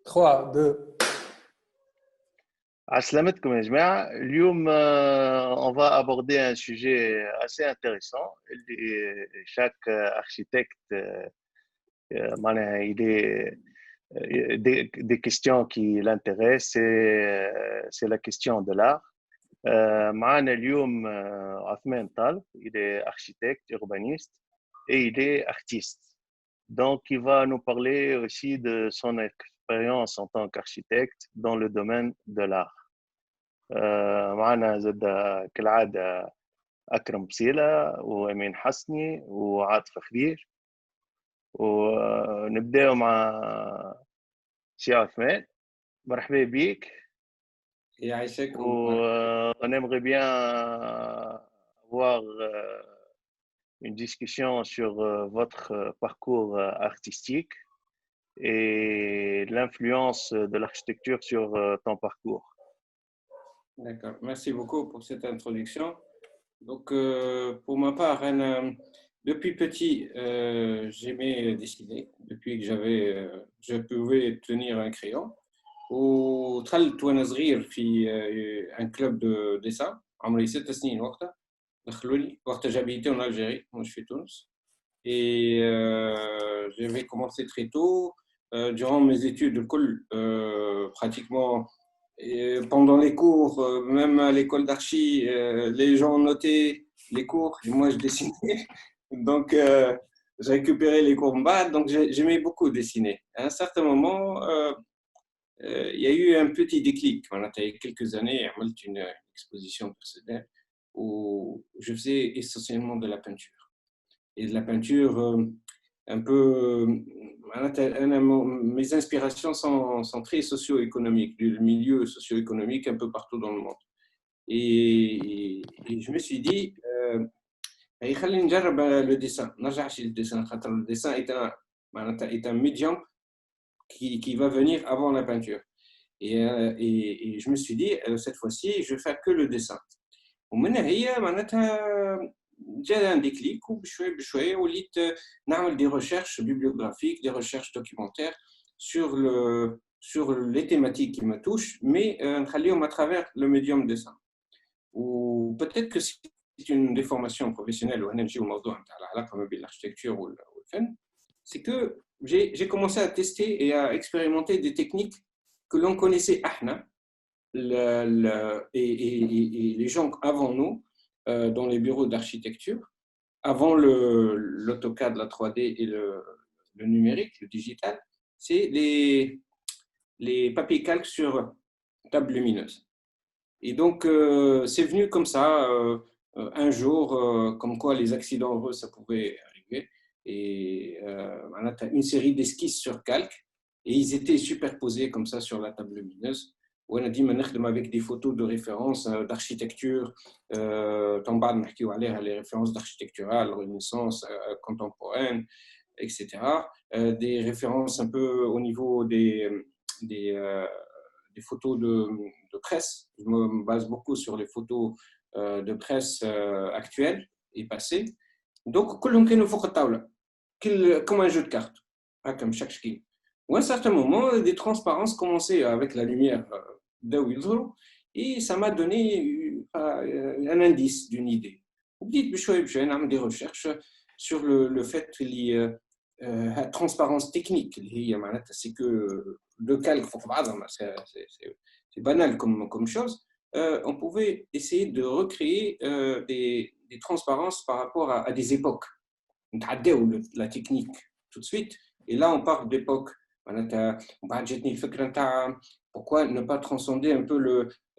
3, 2. Assalamualaikum ya jama'a. اليوم on va aborder un sujet assez intéressant. Chaque architecte معناها il est des questions qui l'intéressent, c'est la question de l'art. معنا اليوم عثمان طالب, il est architecte, urbaniste et il est artiste. Donc, il va nous parler aussi de son expérience en tant qu'architecte dans le domaine de l'art. معنا زاد كالعادة أكرم بسيلة وأمين حسني وعاطف خدير, ونبدأ مع سي عثمان. مرحبا بك. يعيشك. On aimerait bien avoir une discussion sur votre parcours artistique et l'influence de l'architecture sur ton parcours. D'accord, merci beaucoup pour cette introduction. Donc, pour ma part, depuis petit, j'aimais dessiner. Depuis que je pouvais tenir un crayon. ودخلت وانا صغير في un club de dessin. عمري 6 سنين وقتها دخلوني وقتها j'habitais en Algérie, moi je suis Tunis. Et j'avais commencé très tôt. Durant mes études, pratiquement pendant les cours, même à l'école d'archi, les gens notaient les cours et moi je dessinais. Donc j'ai récupéré les cours bas, donc j'aimais beaucoup dessiner. À un certain moment, il y a eu un petit déclic. Il y a quelques années, j'ai fait une exposition personnelle où je faisais essentiellement de la peinture. Et de la peinture un peu. Mes inspirations sont très socio-économiques, du milieu socio-économique un peu partout dans le monde. Et je me suis dit, خلينا نجرب le dessin. Le dessin est un médium qui va venir avant la peinture. Et je me suis dit, cette fois-ci, je vais faire que le dessin. ومن هي معناتها جاء un déclic وبشوي بشوي وليت نعمل des recherches bibliographiques, des recherches documentaires sur les thématiques qui me touchent, mais نخليهم à travers le médium dessin. Ou peut-être que c'est une déformation professionnelle وهنا نجيو الموضوع نتاع العلاقه ما بين l'architecture والفن, c'est que j'ai commencé à tester et à expérimenter des techniques que l'on connaissait ahna et les gens avant nous dans les bureaux d'architecture, avant l'AutoCAD, la 3D et le numérique, le digital, c'est les papiers calques sur table lumineuse. Et donc, c'est venu comme ça, un jour, comme quoi les accidents heureux, ça pouvait arriver. Et une série d'esquisses sur calque, et ils étaient superposés comme ça sur la table lumineuse. On a dit avec des photos de référence d'architecture, les références d'architecturale, Renaissance, contemporaine, etc. Des références un peu au niveau des photos de presse. Je me base beaucoup sur les photos de presse actuelles et passées. Donc, comme un jeu de cartes, comme chaque ski. Ou à un certain moment, des transparences commençaient avec la lumière et ça m'a donné un indice d'une idée. Je vais des recherches sur le fait qu'il y a la transparence technique. C'est que le calque, c'est banal comme chose. On pouvait essayer de recréer des transparences par rapport à des époques. La technique tout de suite. Et là, on parle d'époque. Pourquoi ne pas transcender un peu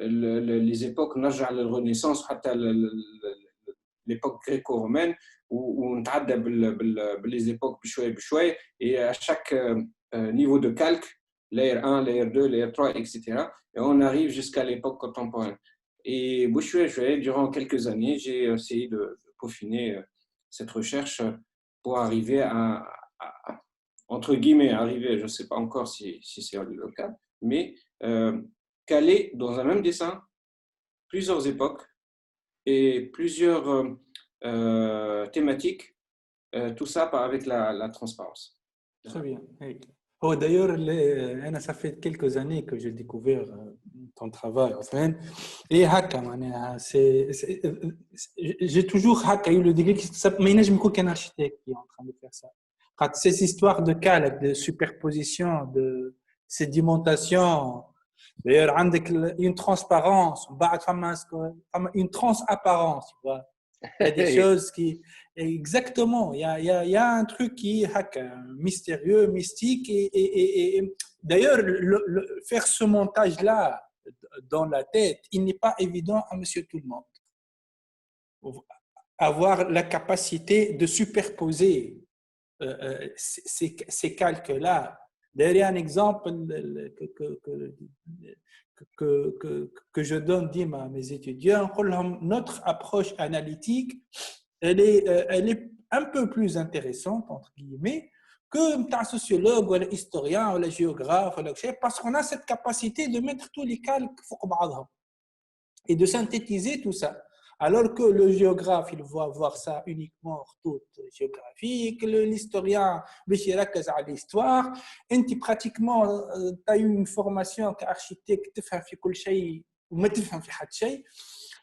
les époques, la Renaissance, l'époque gréco-romaine, où on traite les époques bchoué, et à chaque niveau de calque, layer 1, layer 2, layer 3, etc. Et on arrive jusqu'à l'époque contemporaine. Et durant quelques années, j'ai essayé de peaufiner cette recherche pour arriver entre guillemets, arriver, je ne sais pas encore si c'est le cas, mais caler dans un même dessin plusieurs époques et plusieurs thématiques, tout ça avec la transparence. Très bien. Oh, d'ailleurs, ça fait quelques années que j'ai découvert ton travail. Enfin, et haka, j'ai toujours haka eu le degré que mais je me qu'un architecte qui est en train de faire ça. Quand ces histoires de cales, de superposition, de sédimentation, d'ailleurs, une transparence, une transapparence, tu vois. Il y a des choses qui. Exactement. Il y a un truc qui est mystérieux, mystique. Et d'ailleurs, faire ce montage-là dans la tête, il n'est pas évident à monsieur tout le monde. Avoir la capacité de superposer ces calques-là. D'ailleurs, il y a un exemple que je donne à mes étudiants. Notre approche analytique, elle est un peu plus intéressante, entre guillemets, que un sociologue ou un historien ou un géographe, parce qu'on a cette capacité de mettre tous les calques et de synthétiser tout ça. Alors que le géographe, il va voir ça uniquement tout géographique, l'historien, il ركز على l'histoire. انت pratiquement tu as eu une formation qu'architecte, تفهم في كل شيء وما تفهم في حد شيء.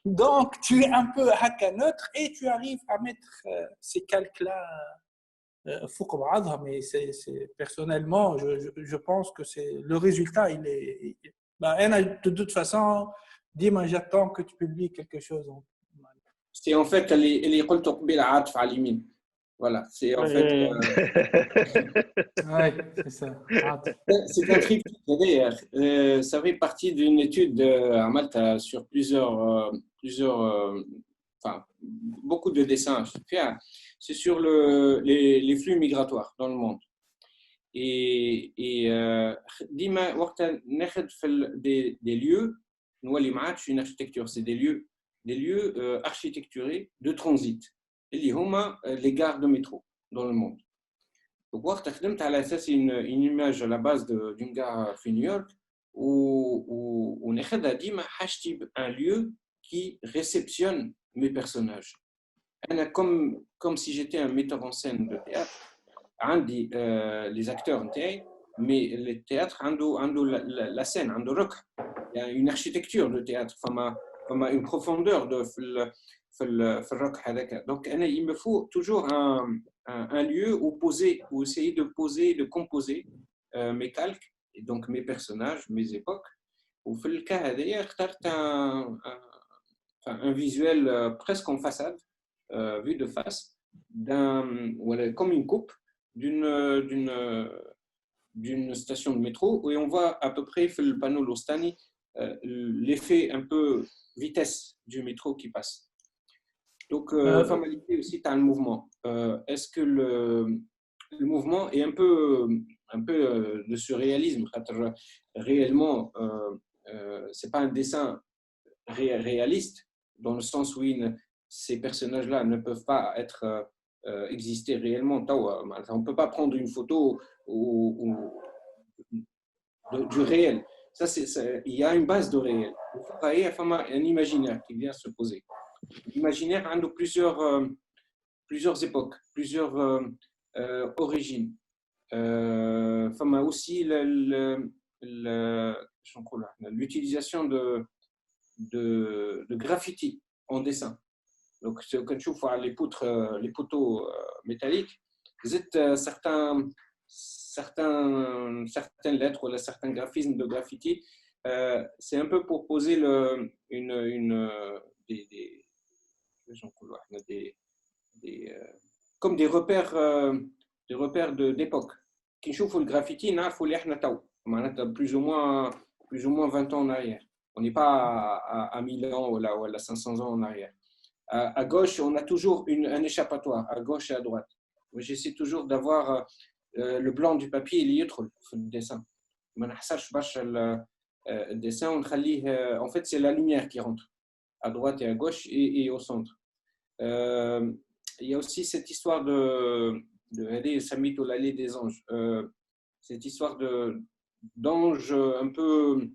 Donc tu es un peu haka neutre et tu arrives à mettre ces calques-là فوق بعضها, mais personnellement je pense que c'est le résultat, il est de toute façon, dis-moi, j'attends que tu publies quelque chose. C'est en fait اللي قلت قبيل عاطف على اليمين. Voilà, c'est en fait. Ouais, c'est ça. C'est un triptyque. Ça fait partie d'une étude à Malte sur enfin, beaucoup de dessins. C'est sur les flux migratoires dans le monde. Et ديما وقت ناخذ في des lieux نولي ما عادش une architecture, c'est des lieux architecturés de transit اللي هما les gares de métro dans le monde. Donc وقت خدمت على اساس une image à la base d'une gare في نيويورك وناخذها ديما حاجتي un lieu qui réceptionne mes personnages. أنا comme si j'étais un metteur en scène de théâtre. عندي les acteurs نتاعي, mais le théâtre عنده la scène, عنده ركح. Il y a une architecture de théâtre, فما une profondeur في الركح هذاك. Donc il me faut toujours un lieu où essayer de poser, de composer mes calques, et donc mes personnages, mes époques. وفي الكا هذايا اخترت un visuel presque en façade, vu de face, comme une coupe d'une station de métro, et on voit à peu près le panneau Lostani l'effet un peu vitesse du métro qui passe. Donc, formalité aussi, tu as le mouvement. Est-ce que le mouvement est un peu de surréalisme? Réellement, c'est pas un dessin réaliste, dans le sens où ces personnages-là ne peuvent pas exister réellement. On ne peut pas prendre une photo du réel. Il y a une base de réel. Il y a un imaginaire qui vient se poser. L'imaginaire a plusieurs époques, plusieurs origines. Aussi l'utilisation de graffiti en dessin. Donc, quand tu vois les poteaux métalliques, certaines lettres ou certains graphismes de graffiti, c'est un peu pour poser comme des repères d'époque. Quand tu vois le graffiti, il faut plus ou moins 20 ans en arrière. On n'est pas à 1000 ans ou à 500 ans en arrière. À gauche, on a toujours un échappatoire, à gauche et à droite. J'essaie toujours d'avoir le blanc du papier, il y a trop le dessin. Le dessin, en fait, c'est la lumière qui rentre à droite et à gauche et au centre. Il y a aussi cette histoire de Samit ou l'allée des anges. Cette histoire d'ange un peu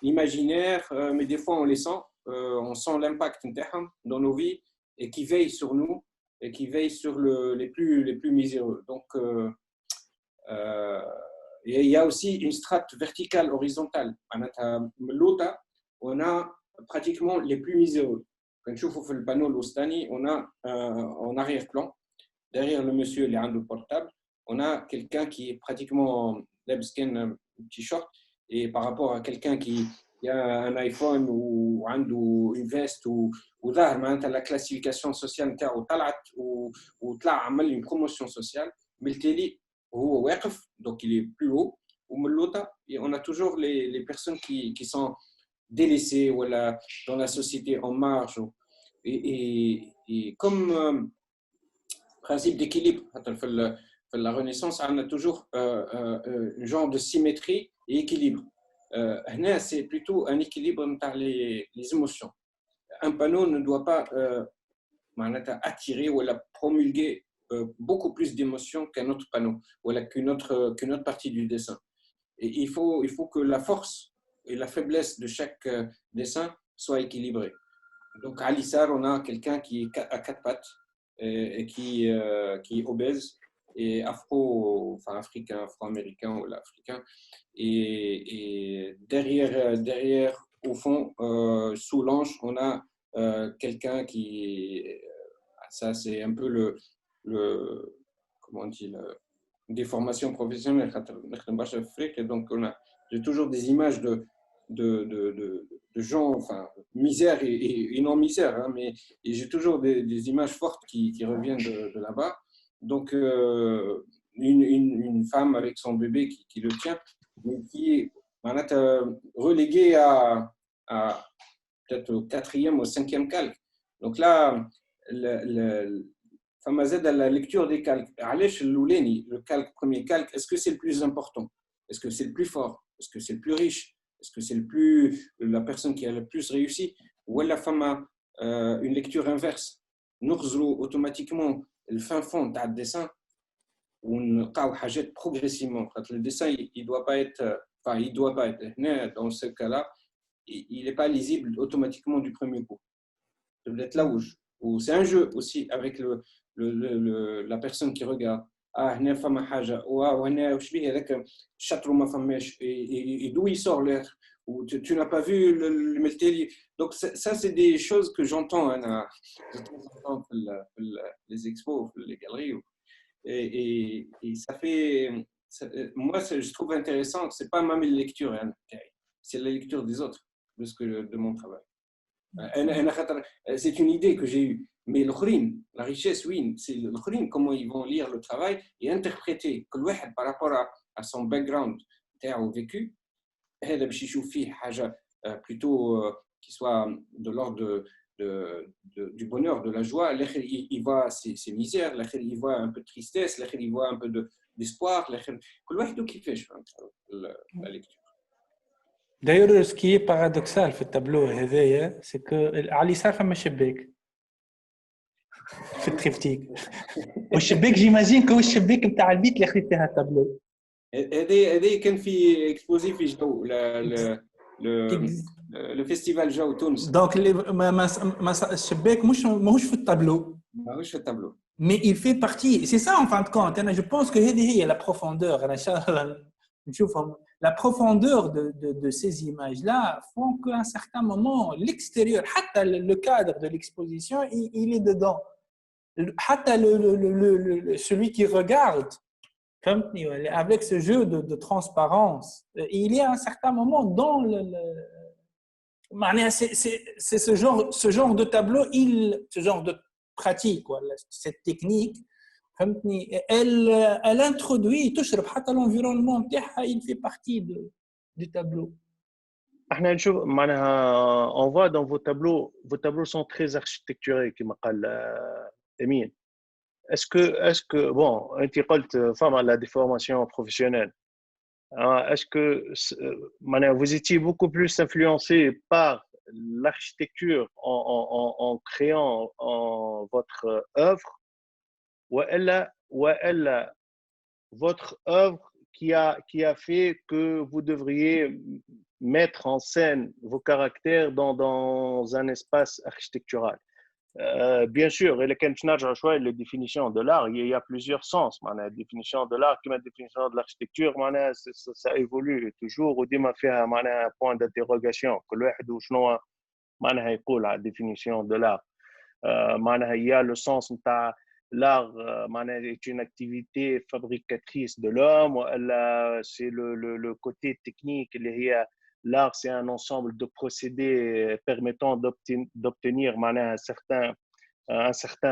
imaginaire, mais des fois on les sent. On sent l'impact dans nos vies et qui veille sur nous et qui veille sur les plus miséreux. Donc, Et il y a aussi une strate verticale, horizontale. L'autre, on a pratiquement les plus miséreux. Quand je vois le panneau l'Ostani, on a en arrière-plan, derrière le monsieur, il a un portable, on a quelqu'un qui est pratiquement un petit short, et par rapport à quelqu'un qui a un iPhone ou une veste ou la classification sociale ou طلع عمل une promotion sociale, mais هو واقف, donc il est plus haut, et on a toujours les personnes qui sont délaissées ou dans la société en marge. Et comme principe d'équilibre, dans la Renaissance, on a toujours un genre de symétrie et équilibre. C'est plutôt un équilibre entre les émotions. Un panneau ne doit pas attirer ou promulguer beaucoup plus d'émotions qu'un autre panneau ou qu'une autre partie du dessin. Et il faut que la force et la faiblesse de chaque dessin soient équilibrées. Donc, à l'Issar, on a quelqu'un qui est à quatre pattes et qui est obèse et africain, afro-américain ou africain. Et derrière, au fond, sous l'ange, on a quelqu'un qui, ça c'est un peu comment on dit, des formations professionnelles. Donc j'ai toujours des images de gens, enfin misère et non misère, hein, mais j'ai toujours des images fortes qui reviennent de là-bas. Donc une femme avec son bébé qui le tient, mais qui est reléguée à peut-être au 4e ou 5e calque. Donc là, فما زاد la lecture des calques. علاش الأولاني, le calque, premier calque, est-ce que c'est le plus important? Est-ce que c'est le plus fort? Est-ce que c'est le plus riche? Est-ce que c'est la personne qui a le plus réussi? Ou la femme une lecture inverse? نغزروا automatiquement le fin fond تاع الدessin ونلقاو حاجات progressivement. Le dessin, il doit pas être, dans ce cas-là, il n'est pas lisible automatiquement du premier coup. Ça doit être là où c'est un jeu aussi avec la personne qui regarde. هنا فما حاجه وهنا واش بيه هذاك الشطر ما فماش et d'où il sort l'air ou tu n'as pas vu le Melteli. Donc ça c'est des choses que j'entends de temps en temps les expos, les galeries, et ça fait moi je trouve intéressant que c'est pas ma lecture, hein, c'est la lecture des autres de mon travail. C'est une idée que j'ai eue. Mais la richesse, oui, c'est le comment ils vont lire le travail et interpréter que par rapport à son background au vécu, plutôt qui soit de l'ordre du bonheur, de la joie. Il voit ses misères, il voit un peu de tristesse, il voit un peu d'espoir. La lecture. D'ailleurs, ce qui est paradoxal في التابلو هذايا, c'est que على اليسار فما شباك في التريبتيك, والشباك جيماجين كو الشباك نتاع البيت اللي خديت فيها التابلو. هذه كان في اكسبوزي في جو le festival Jao Tunis. Donc الشباك ماهوش في التابلو. ماهوش في التابلو. Mais il fait partie, c'est ça en fin de compte. Je pense que هذه هي la profondeur. La profondeur de ces images-là font qu'à un certain moment, l'extérieur, le cadre de l'exposition, il est dedans. Celui qui regarde, avec ce jeu de transparence, il est à un certain moment dans c'est ce genre de tableau, ce genre de pratique, cette technique, elle introduit, تشرب حتى l'environnement نتاعها, il fait partie du tableau. احنا نشوف معناها on voit dans vos tableaux sont très architecturés كما قال Emine. Est-ce que bon, انت قلت فما la déformation professionnelle. Est-ce que vous étiez beaucoup plus influencé par l'architecture en créant votre œuvre, ou elle votre œuvre qui a fait que vous devriez mettre en scène vos caractères dans un espace architectural? Bien sûr, et quand je نرجع شوية les définitions de l'art, il y a plusieurs sens. معناها définition de l'art كما définition de l'architecture معناها ça évolue toujours وديما فيها معناها point d'interrogation كل واحد وشنو معناها يقول على définition de l'art. معناها il y a le sens نتاع l'art معناها est une activité fabricatrice de l'homme ولا c'est le côté technique اللي هي l'art, c'est un ensemble de procédés permettant d'obtenir un certain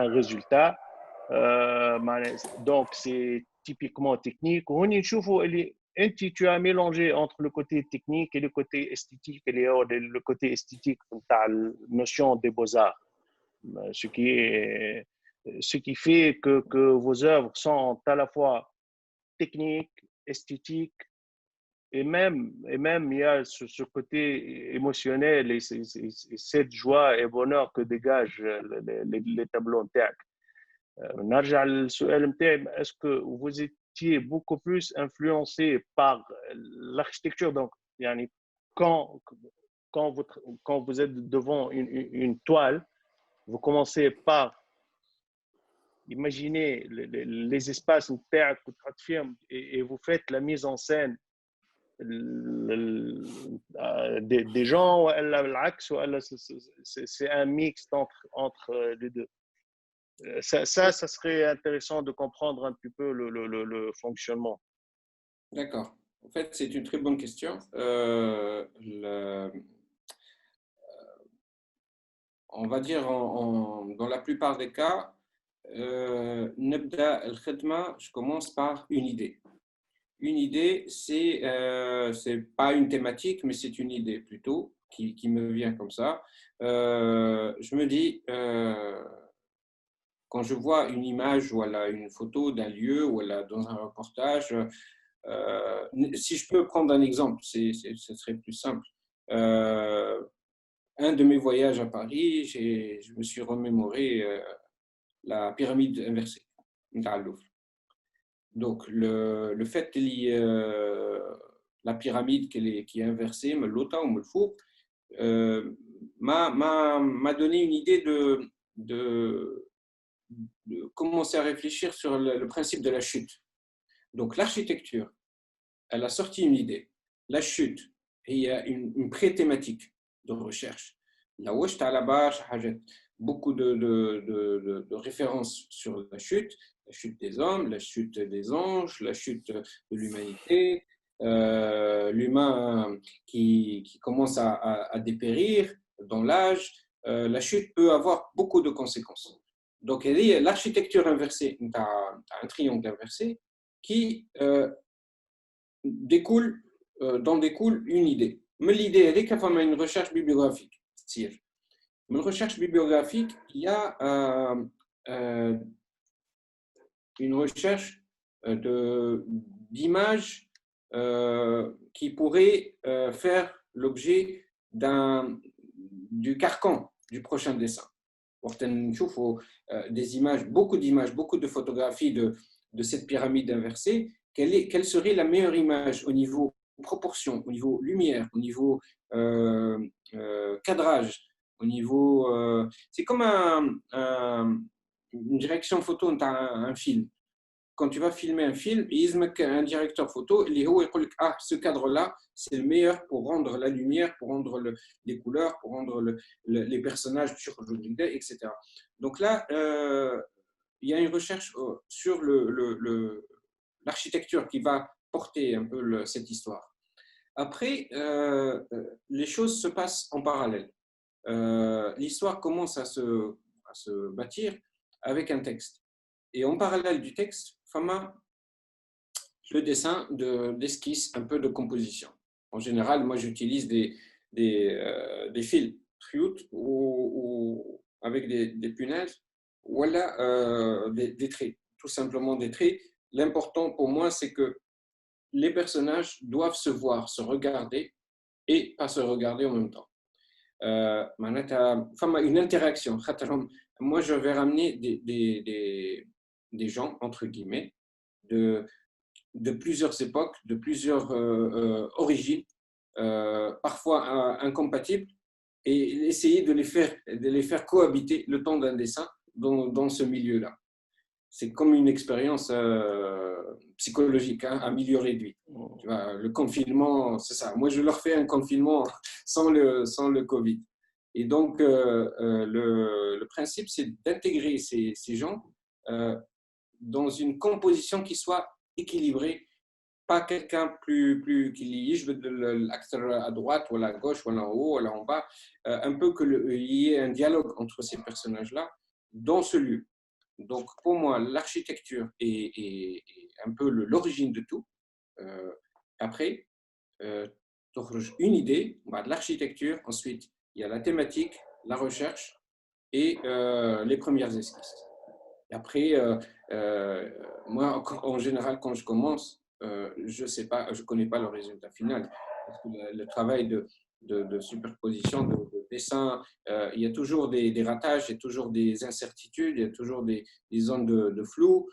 résultat. Donc, c'est typiquement technique. Tu as mélangé entre le côté technique et le côté esthétique, et le côté esthétique, tu as la notion des beaux-arts. Ce qui fait que vos œuvres sont à la fois techniques, esthétiques, et même il y a ce côté émotionnel et cette joie et bonheur que dégagent les tableaux en théâtre. نرجع للسؤال متاعي, est-ce que vous étiez beaucoup plus influencé par l'architecture? Donc, يعني, quand, quand vous êtes devant une toile, vous commencez par imaginer les espaces متاعك et vous faites la mise en scène des gens ou c'est un mix entre les deux. Ça serait intéressant de comprendre un petit peu le fonctionnement. D'accord. En fait, c'est une très bonne question. On va dire dans la plupart des cas, je commence par une idée. Une idée, c'est pas une thématique, mais c'est une idée plutôt qui me vient comme ça. Je me dis, quand je vois une image ou une photo d'un lieu ou dans un reportage, si je peux prendre un exemple, ce serait plus simple. Un de mes voyages à Paris, je me suis remémoré la pyramide inversée, à Louvre. Donc, le fait qu'il y ait la pyramide qui est inversée, l'ota ou le four, m'a donné une idée de commencer à réfléchir sur le principe de la chute. Donc, l'architecture, elle a sorti une idée. La chute, et il y a une pré-thématique de recherche. La Ouest à la base, beaucoup de références sur la chute des hommes, la chute des anges, la chute de l'humanité, l'humain qui commence à dépérir dans l'âge. La chute peut avoir beaucoup de conséquences. Donc, l'architecture inversée, tu as un triangle inversé qui d'en découle une idée. Mais l'idée, elle est qu'il y a une recherche bibliographique. Une recherche bibliographique, il y a une recherche d'images qui pourraient faire l'objet du carcan du prochain dessin. Des images, beaucoup de photographies de cette pyramide inversée. Quelle serait la meilleure image au niveau proportion, au niveau lumière, au niveau cadrage, au niveau… c'est comme une direction photo d'un film. Quand tu vas filmer un film, il y a un directeur photo, il dit ce cadre-là, c'est le meilleur pour rendre la lumière, pour rendre les couleurs, pour rendre les personnages, etc. Donc là, il y a une recherche sur l'architecture qui va porter un peu cette histoire. Après, les choses se passent en parallèle. L'histoire commence à se bâtir avec un texte. Et en parallèle du texte, le dessin d'esquisse, un peu de composition. En général, moi, j'utilise des fils ou avec des punaises, ou des traits, tout simplement des traits. L'important pour moi, c'est que les personnages doivent se voir, se regarder et pas se regarder en même temps. Une interaction. Moi, je vais ramener des gens, entre guillemets, de plusieurs époques, de plusieurs origines, parfois incompatibles, et essayer de les faire cohabiter le temps d'un dessin dans ce milieu-là. C'est comme une expérience psychologique, hein, à milieu réduit. Tu vois, le confinement, c'est ça. Moi, je leur fais un confinement sans le Covid. Et donc, le principe, c'est d'intégrer ces gens dans une composition qui soit équilibrée, pas quelqu'un plus qui lit l'acteur à droite ou à gauche ou en haut ou en bas, un peu qu'il y ait un dialogue entre ces personnages-là dans ce lieu. Donc, pour moi, l'architecture est un peu l'origine de tout. Après, une idée, de l'architecture, ensuite, il y a la thématique, la recherche et les premières esquisses. Et après, moi, en général, quand je commence, je sais pas, je connais pas le résultat final. Parce que le travail de superposition, de dessin, il y a toujours des ratages, il y a toujours des incertitudes, il y a toujours des zones de flou.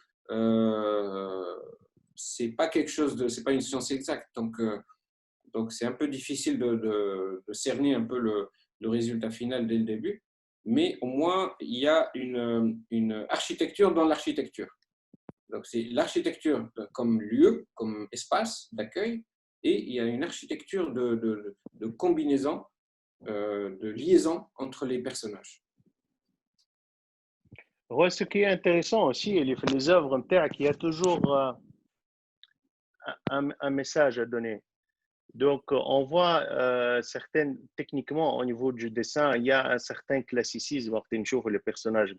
C'est pas quelque chose c'est pas une science exacte. Donc c'est un peu difficile de cerner un peu le résultat final dès le début. Mais au moins, il y a une architecture dans l'architecture. Donc, c'est l'architecture comme lieu, comme espace d'accueil, et il y a une architecture de combinaison, de liaison entre les personnages. Ouais, ce qui est intéressant aussi, les œuvres, il y a toujours un message à donner. Donc, on voit certaines, techniquement, au niveau du dessin, il y a un certain classicisme. Les personnages,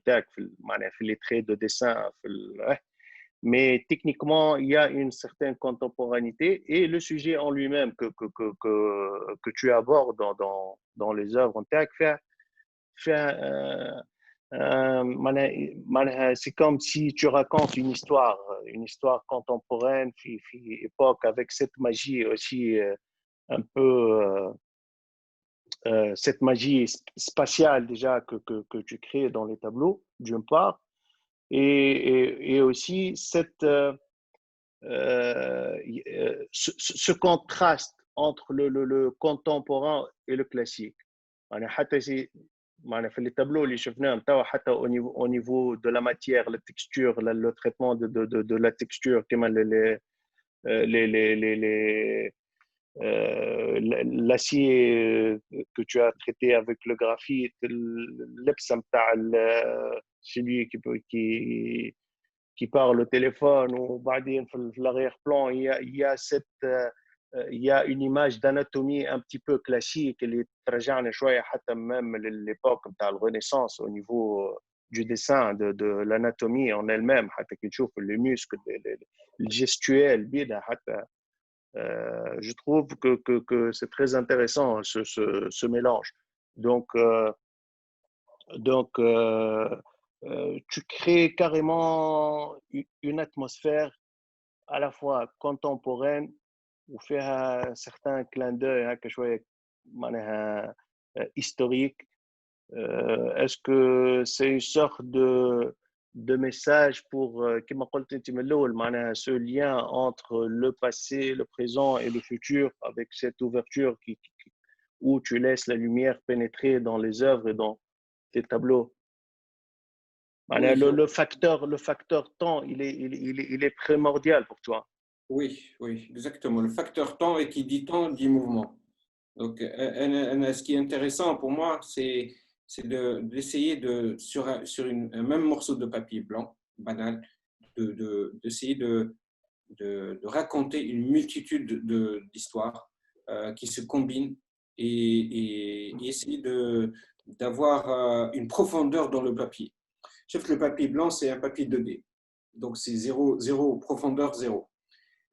les traits de dessin, mais techniquement, il y a une certaine contemporanéité et le sujet en lui-même que tu abordes dans les œuvres c'est comme si tu racontes une histoire contemporaine, époque, avec cette magie aussi un peu, cette magie spatiale déjà que tu crées dans les tableaux, d'une part, et aussi ce contraste entre le contemporain et le classique. في les tableaux اللي شفناهم توا حتى au niveau de la matière, la texture, le traitement de la texture كما les l'acier que tu as traité avec le graphite, l'epsam celui qui parle au téléphone, ou l'arrière-plan, il y a une image d'anatomie un petit peu classique اللي ترجعنا شوية حتى même l'époque de la Renaissance au niveau du dessin, de l'anatomie en elle-même, حتى كي نشوف les muscles, le gestuel بيدها حتى je trouve que c'est très intéressant ce mélange. Donc tu crées carrément une atmosphère à la fois contemporaine ou faire un certain clin d'œil historique. Est-ce que c'est une sorte de message pour ce lien entre le passé, le présent et le futur, avec cette ouverture où tu laisses la lumière pénétrer dans les œuvres et dans tes tableaux? Oui, le facteur temps, il est primordial pour toi. oui, exactement. Le facteur temps, et qui dit temps, dit mouvement. Donc, ce qui est intéressant pour moi, c'est d'essayer sur un même morceau de papier blanc, banal, d'essayer de raconter une multitude d'histoires qui se combinent et essayer d'avoir une profondeur dans le papier. Sauf que le papier blanc, c'est un papier 2D. Donc, c'est zéro, profondeur zéro.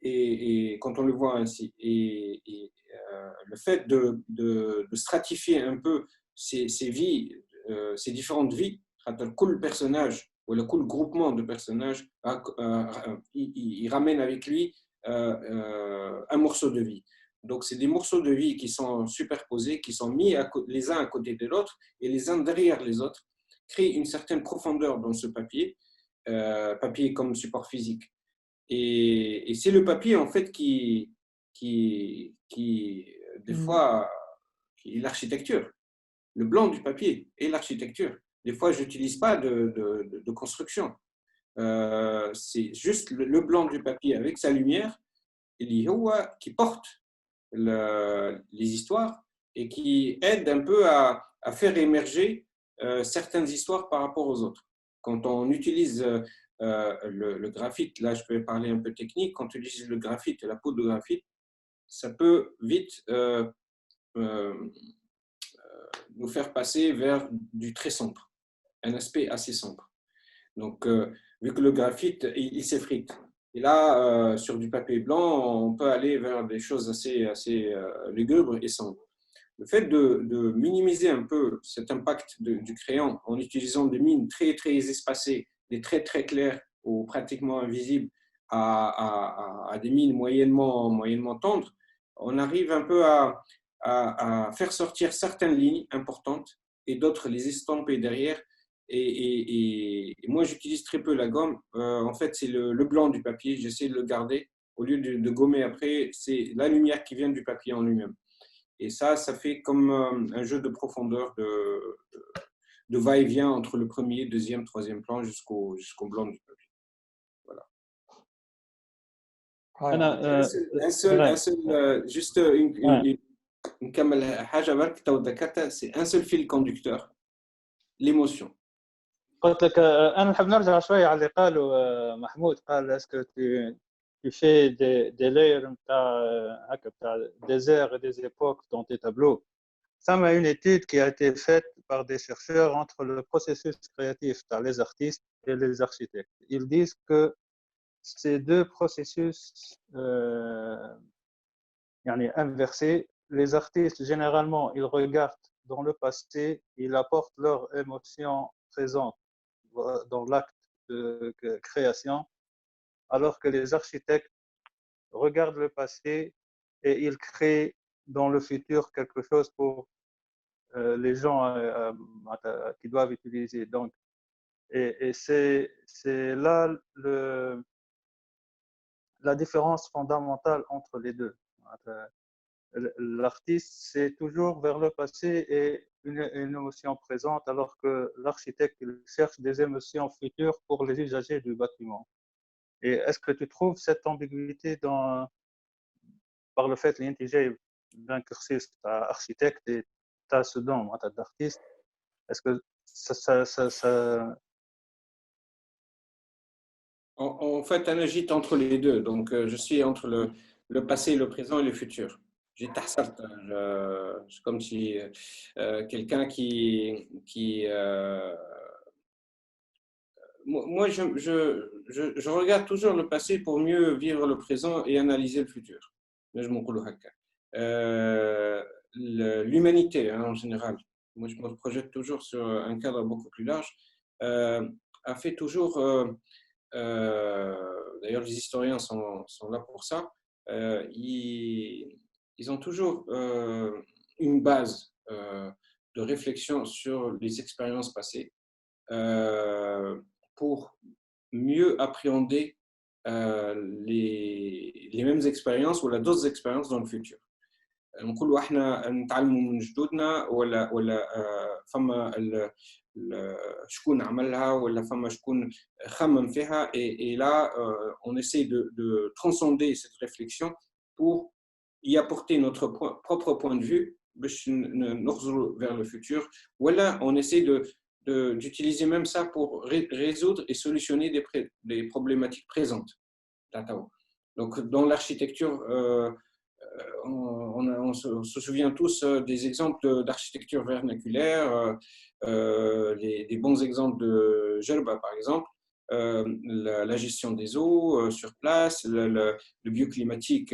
Et quand on le voit ainsi, le fait de stratifier un peu ces vies, ces différentes vies, le personnage ou le groupement de personnages, il ramène avec lui un morceau de vie. Donc, c'est des morceaux de vie qui sont superposés, qui sont mis les uns à côté de l'autre et les uns derrière les autres, créent une certaine profondeur dans ce papier, papier comme support physique. Et c'est le papier, en fait, qui des fois, qui est l'architecture. le blanc du papier et l'architecture. Des fois, je n'utilise pas de construction. C'est juste le blanc du papier avec sa lumière qui porte les histoires et qui aide un peu à faire émerger certaines histoires par rapport aux autres. Quand on utilise le graphite, là je peux parler un peu technique, quand on utilise le graphite et la poudre de graphite, ça peut vite nous faire passer vers du très sombre, un aspect assez sombre. Donc, vu que le graphite, il s'effrite. Et là, sur du papier blanc, on peut aller vers des choses assez lugubres et sombres. Le fait de minimiser un peu cet impact du crayon en utilisant des mines très, très espacées, des traits très clairs ou pratiquement invisibles à des mines moyennement tendres, on arrive un peu à faire sortir certaines lignes importantes et d'autres les estomper derrière. Et moi, j'utilise très peu la gomme. En fait, c'est le blanc du papier. J'essaie de le garder. Au lieu de gommer après, c'est la lumière qui vient du papier en lui-même. Et ça fait comme un jeu de profondeur, de va-et-vient entre le premier, deuxième, troisième plan jusqu'au blanc du papier. Voilà. Juste c'est un seul fil conducteur, l'émotion. قلت لك انا نحب نرجع شويه على اللي قالوا محمود قال اسكو tu fais des layers هكا بتاع des airs et des époques dans tes tableaux. Ça m'a une étude qui a été faite par des chercheurs entre le processus créatif les artistes et les architectes. Ils disent que ces deux processus inversés, les artistes généralement ils regardent dans le passé, ils apportent leurs émotions présentes dans l'acte de création, alors que les architectes regardent le passé et ils créent dans le futur quelque chose pour les gens qui doivent utiliser. Donc, et c'est là la différence fondamentale entre les deux. L'artiste, c'est toujours vers le passé et une émotion présente, alors que l'architecte il cherche des émotions futures pour les usagers du bâtiment. Et est-ce que tu trouves cette ambiguïté par le fait que tu es d'un cursus architecte et tu as ce don d'artiste? Est-ce que ça... En fait, on agite entre les deux. Donc, je suis entre le passé, le présent et le futur. J'ai c'est comme si quelqu'un qui moi, je regarde toujours le passé pour mieux vivre le présent et analyser le futur. L'humanité, en général, moi je me projette toujours sur un cadre beaucoup plus large, a fait toujours, d'ailleurs les historiens sont là pour ça, ils ont toujours une base de réflexion sur les expériences passées. Pour mieux appréhender les mêmes expériences ou d'autres expériences dans le futur. نقولوا احنا نتعلموا من جدودنا ولا فما شكون عملها ولا فما شكون خمم فيها et là on essaie de transcender cette réflexion pour y apporter notre propre point de vue باش نخرجوا vers le futur ولا on essaie d'utiliser même ça pour résoudre et solutionner des problématiques présentes. Donc, dans l'architecture, on se souvient tous des exemples d'architecture vernaculaire, des bons exemples de Jerba, par exemple, la gestion des eaux sur place, le bioclimatique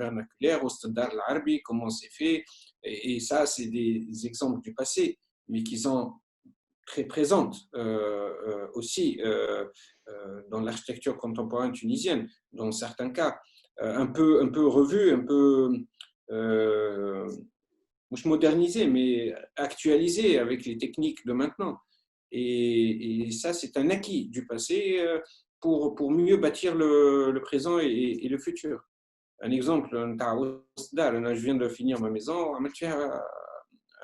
vernaculaire, au Stade al-Arbi, comment c'est fait. Et ça, c'est des exemples du passé, mais qui sont très présente aussi dans l'architecture contemporaine tunisienne, dans certains cas, un peu revue, un peu modernisée, mais actualisée avec les techniques de maintenant. Et ça, c'est un acquis du passé pour mieux bâtir le présent et le futur. Un exemple, je viens de finir ma maison, on m'a fait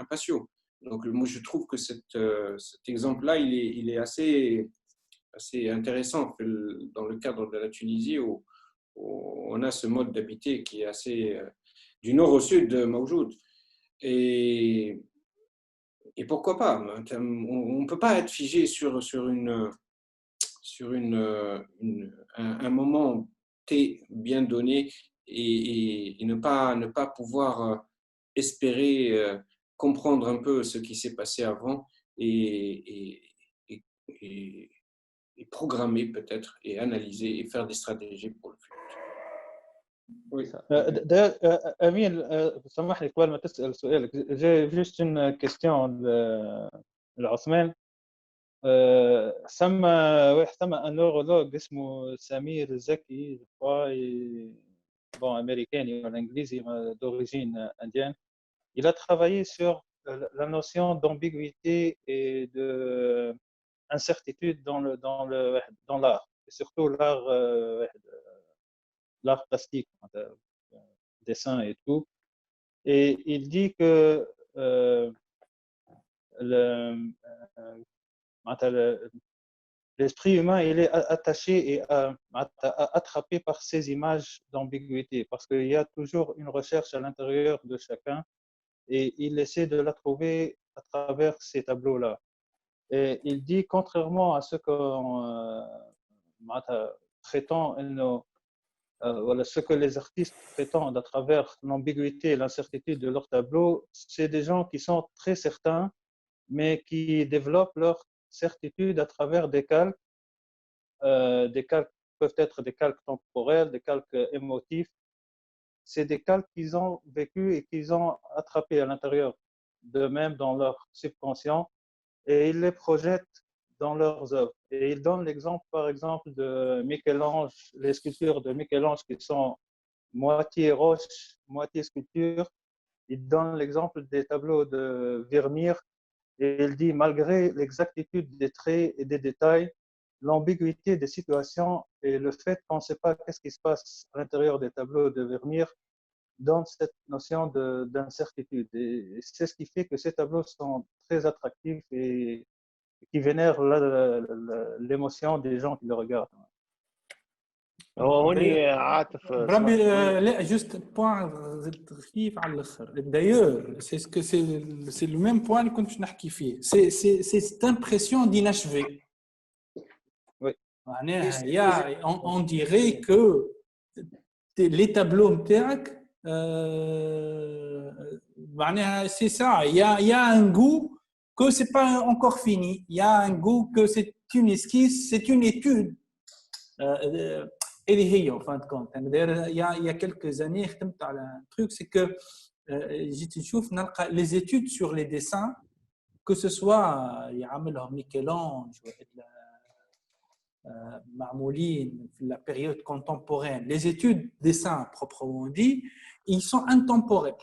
un patio. Donc, moi, je trouve que cet exemple-là, il est assez intéressant dans le cadre de la Tunisie où on a ce mode d'habiter qui est assez du nord au sud, Mawjoud. Et pourquoi pas? On ne peut pas être figé sur un moment T bien donné et ne pas pouvoir espérer comprendre un peu ce qui s'est passé avant et, et, et, et programmer peut-être et analyser et faire des stratégies pour le futur. Oui. d'ailleurs, Amine, سامحني قبل ما تسأل سؤالك j'ai juste une question لعثمان. سمى un neurologue اسمه سمير زكي bon américain ou anglais d'origine indienne. Il a travaillé sur la notion d'ambiguïté et de incertitude dans l'art, et surtout l'art plastique, dessin et tout. Et il dit que l'esprit humain il est attaché et attrapé par ces images d'ambiguïté, parce qu'il y a toujours une recherche à l'intérieur de chacun et il essaie de la trouver à travers ces tableaux-là. Et il dit, contrairement à ce qu'on prétend, voilà, ce que les artistes prétendent à travers l'ambiguïté et l'incertitude de leurs tableaux, c'est des gens qui sont très certains, mais qui développent leur certitude à travers des calques. Des calques peuvent être des calques temporels, des calques émotifs. C'est des calques qu'ils ont vécu et qu'ils ont attrapés à l'intérieur d'eux-mêmes dans leur subconscient et ils les projettent dans leurs œuvres. Et il donne l'exemple, par exemple, de Michel-Ange, les sculptures de Michel-Ange qui sont moitié roche, moitié sculpture. Il donne l'exemple des tableaux de Vermeer et il dit, malgré l'exactitude des traits et des détails, l'ambiguïté des situations et le fait qu'on ne sait pas qu'est-ce qui se passe à l'intérieur des tableaux de Vermeer donne cette notion d'incertitude. Et c'est ce qui fait que ces tableaux sont très attractifs et qui vénèrent l'émotion des gens qui le regardent. هوني عاطف بربي لا جوست بوان خفيف على الاخر. دايور سي سكو سي لو ميم بوان اللي كنت باش نحكي فيه. سي سيت امبرسيون ديناشفي. Oui. معناها يا اون ديري كو لي تابلو نتاعك معناها سي سا يا ان غو que c'est pas encore fini. Il y a un goût que c'est une esquisse, c'est une étude. Et هي en fin de compte. Il y a quelques années, خدمت على un truc, c'est que جيت نشوف نلقى les études sur les dessins, que ce soit يعملهم ميكелانج ولا معمولين في la période contemporaine, les études dessins proprement dit, ils sont intemporels.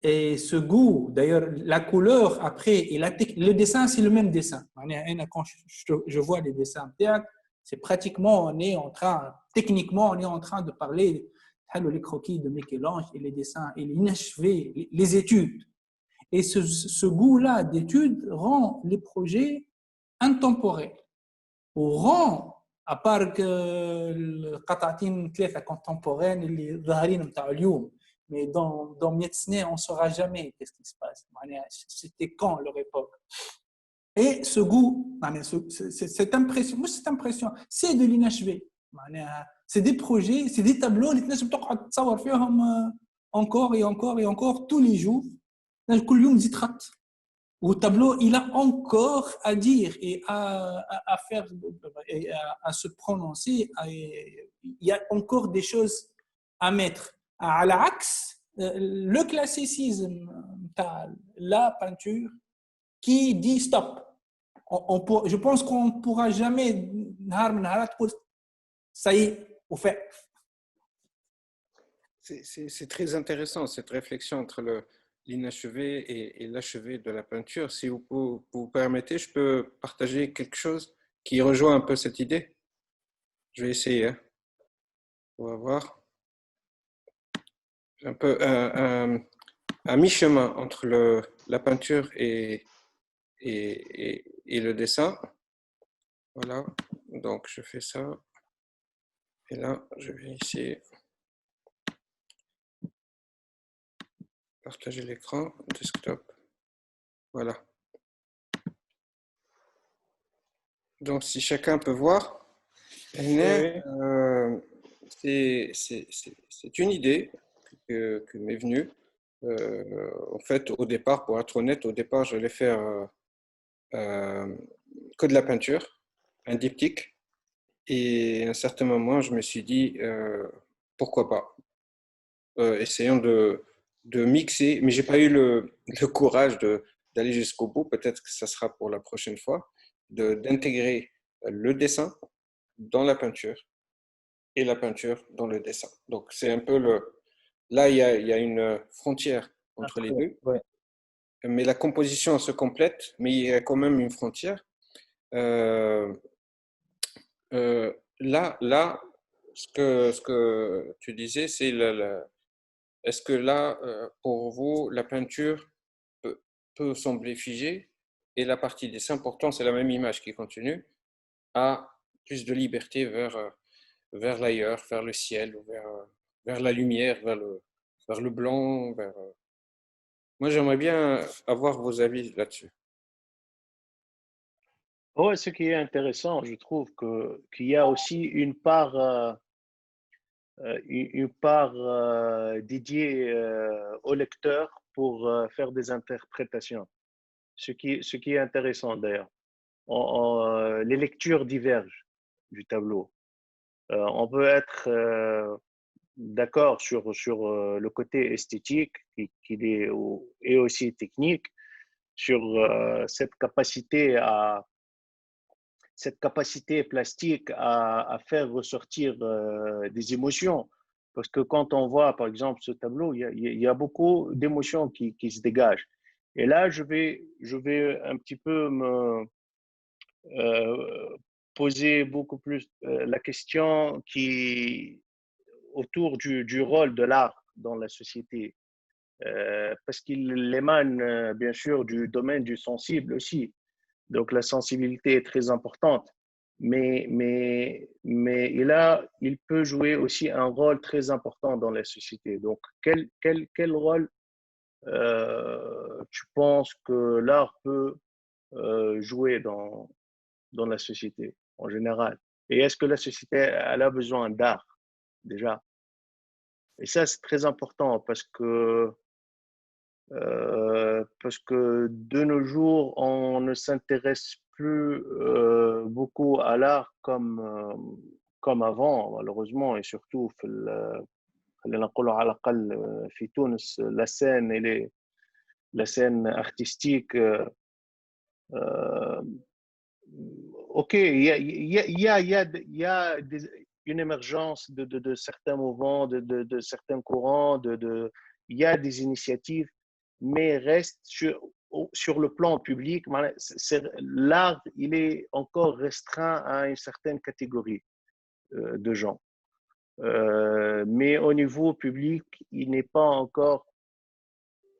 Et ce goût, d'ailleurs, la couleur après et le dessin, c'est le même dessin. Quand je vois les dessins, c'est pratiquement, techniquement, on est en train de parler les croquis de Michel-Ange et les dessins et les inachevés, les études. Et ce goût-là d'études rend les projets intemporels. Ou rend, à part que le قطعتين ثلاثة contemporaines اللي ظاهرين متاع اليوم. Mais dans Mietsne, on ne saura jamais qu'est-ce qui se passe. C'était quand leur époque. Et ce goût, cette impression, c'est de l'inachevé. C'est des projets, c'est des tableaux, les gens peuvent savoir faire encore et encore et encore tous les jours. Le tableau, il a encore à dire et à faire, et à se prononcer. Il y a encore des choses à mettre. À l'axe, le classicisme, la peinture qui dit stop. Je pense qu'on ne pourra jamais ça y est, au fait. C'est très intéressant cette réflexion entre l'inachevé et l'achevé de la peinture. Si vous permettez, je peux partager quelque chose qui rejoint un peu cette idée. Je vais essayer. On va voir. Un peu à mi-chemin entre la peinture et le dessin. Voilà, donc je fais ça. Et là, je vais ici partager l'écran, desktop. Voilà. Donc, si chacun peut voir, Oui, c'est une idée que m'est venue. En fait, au départ, pour être honnête, au départ, j'allais faire euh, que de la peinture, un diptyque. Et à un certain moment, je me suis dit, pourquoi pas? Essayons de mixer, mais j'ai pas eu le courage d'aller jusqu'au bout. Peut-être que ça sera pour la prochaine fois, d'intégrer le dessin dans la peinture et la peinture dans le dessin. Donc, c'est un peu là, il y a une frontière entre les après, deux, ouais. mais la composition se complète, mais il y a quand même une frontière. Euh, là, ce que tu disais, c'est est-ce que là, pour vous, la peinture peut, peut sembler figée et la partie dessin, pourtant, c'est la même image qui continue, a plus de liberté vers l'ailleurs, vers le ciel, vers la lumière, vers le blanc. Moi, j'aimerais bien avoir vos avis là-dessus. Ouais, ce qui est intéressant, je trouve qu'il y a aussi une part dédiée au lecteur pour faire des interprétations. Ce qui est intéressant d'ailleurs. Les lectures divergent du tableau. On peut être d'accord sur le côté esthétique et aussi technique, sur cette capacité plastique à faire ressortir des émotions. Parce que quand on voit, par exemple, ce tableau, il y a beaucoup d'émotions qui se dégagent. Et là, je vais un petit peu me poser beaucoup plus la question autour du rôle de l'art dans la société. Parce qu'il émane bien sûr du domaine du sensible aussi. Donc la sensibilité est très importante. Mais il peut jouer aussi un rôle très important dans la société. Donc quel rôle tu penses que l'art peut jouer dans la société en général? Et est-ce que la société elle a besoin d'art déjà? Et ça, c'est très important parce que de nos jours, on ne s'intéresse plus beaucoup à l'art comme avant, malheureusement, et surtout خلينا نقول على الأقل في تونس la scène artistique. Euh, ok, il y a une émergence de certains mouvements, de certains courants, il y a des initiatives, mais reste sur le plan public, l'art, il est encore restreint à une certaine catégorie de gens. Mais au niveau public, il n'est pas encore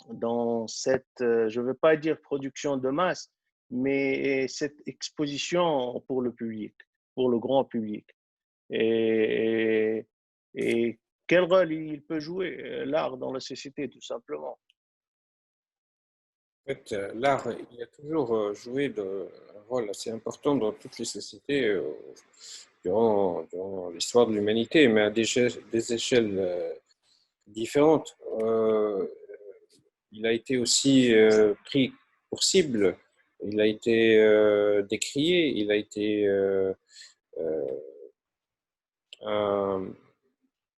dans cette, je ne veux pas dire production de masse, mais cette exposition pour le public, pour le grand public. Et, et quel rôle il peut jouer, l'art, dans la société, tout simplement. En fait, l'art, il a toujours joué un rôle assez important dans toutes les sociétés durant l'histoire de l'humanité, mais à des échelles différentes. Il a été aussi pris pour cible, il a été décrié, il a été euh, un-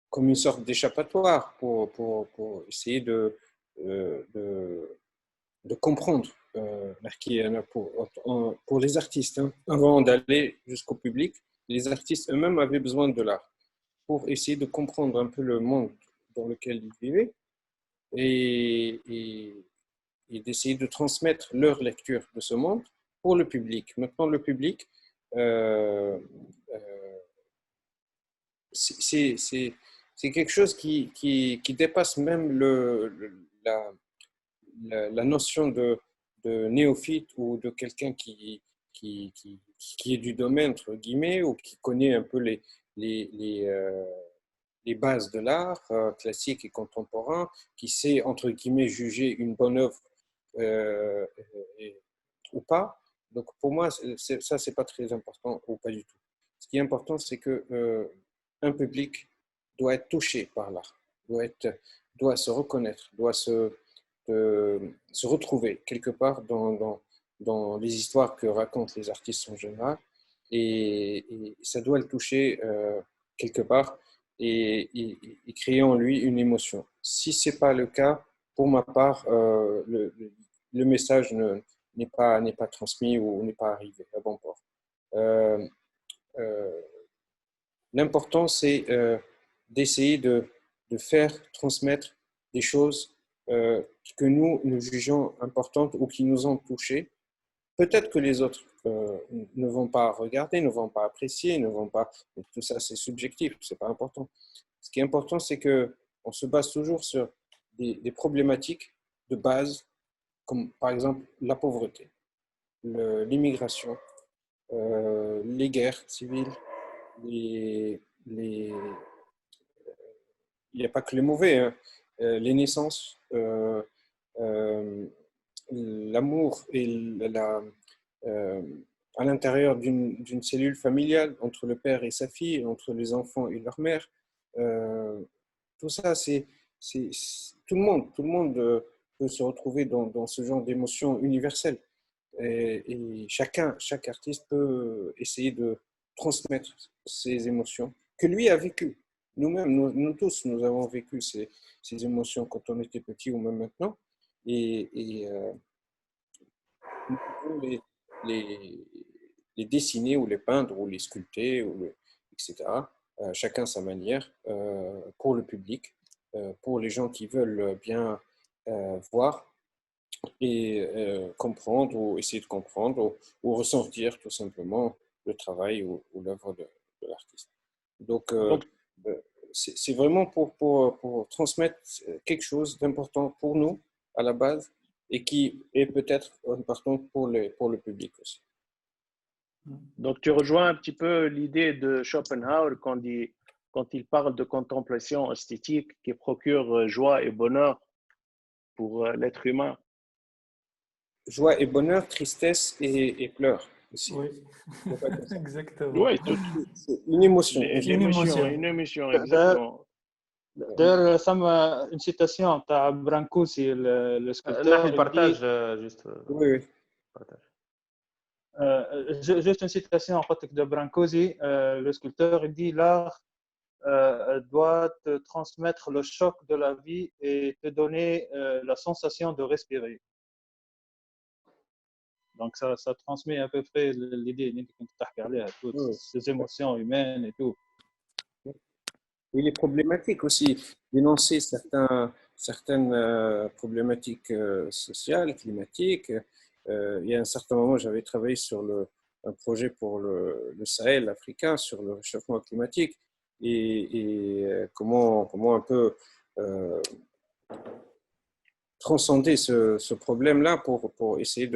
comme une sorte d'échappatoire pour essayer de comprendre pour les artistes. Hein. Avant d'aller jusqu'au public, les artistes eux-mêmes avaient besoin de l'art pour essayer de comprendre un peu le monde dans lequel ils vivaient et, et d'essayer de transmettre leur lecture de ce monde pour le public. Maintenant, le public, euh, euh, c'est quelque chose qui dépasse même la notion de néophyte ou de quelqu'un qui est du domaine, entre guillemets, ou qui connaît un peu les, les, euh, les bases de l'art classique et contemporain, qui sait, entre guillemets, juger une bonne œuvre euh, ou pas. Donc, pour moi, ça, c'est pas très important ou pas du tout. Ce qui est important, c'est que un public doit être touché par l'art, doit se reconnaître, doit se retrouver quelque part dans les histoires que racontent les artistes en général. Et ça doit le toucher quelque part et créer en lui une émotion. Si ce n'est pas le cas, pour ma part, le message n'est pas transmis ou n'est pas arrivé à bon port. Euh, euh, L'important, c'est d'essayer de faire transmettre des choses que nous jugeons importantes ou qui nous ont touchés. Peut-être que les autres ne vont pas regarder, ne vont pas apprécier, ne vont pas. Tout ça, c'est subjectif, c'est pas important. Ce qui est important, c'est que on se base toujours sur des problématiques de base, comme par exemple la pauvreté, l'immigration, les guerres civiles, les, les, il n'y a pas que les mauvais, hein. Les naissances, l'amour et euh, à l'intérieur d'une cellule familiale, entre le père et sa fille, entre les enfants et leur mère. Tout ça, tout le monde peut se retrouver dans ce genre d'émotions universelles. Et chaque artiste peut essayer de transmettre ces émotions que lui a vécues. Nous-mêmes, nous tous, nous avons vécu ces émotions quand on était petit ou même maintenant. Et nous pouvons les dessiner ou les peindre ou les sculpter, etc. Chacun sa manière, pour le public, pour les gens qui veulent bien voir et comprendre ou essayer de comprendre ou ressentir tout simplement le travail ou l'œuvre de l'artiste. Donc, c'est vraiment pour transmettre quelque chose d'important pour nous à la base et qui est peut-être important pour le public aussi. Donc, tu rejoins un petit peu l'idée de Schopenhauer quand il parle de contemplation esthétique qui procure joie et bonheur pour l'être humain. Joie et bonheur, tristesse et pleurs aussi. Oui, exactement. Oui, C'est une émotion. une émotion, exactement. D'ailleurs, ça m'a une citation de Brancusi, le sculpteur. نحن partage juste Oui, oui. partage. Juste une citation en fait, de Brancusi, le sculpteur, il dit l'art doit te transmettre le choc de la vie et te donner la sensation de respirer. Donc ça transmet à peu près l'idée toutes ces émotions humaines et tout. Il est problématique aussi d'énoncer certaines problématiques sociales, climatiques. Il y a un certain moment, j'avais travaillé sur un projet pour le Sahel africain, sur le réchauffement climatique et comment un peu transcender ce problème-là pour essayer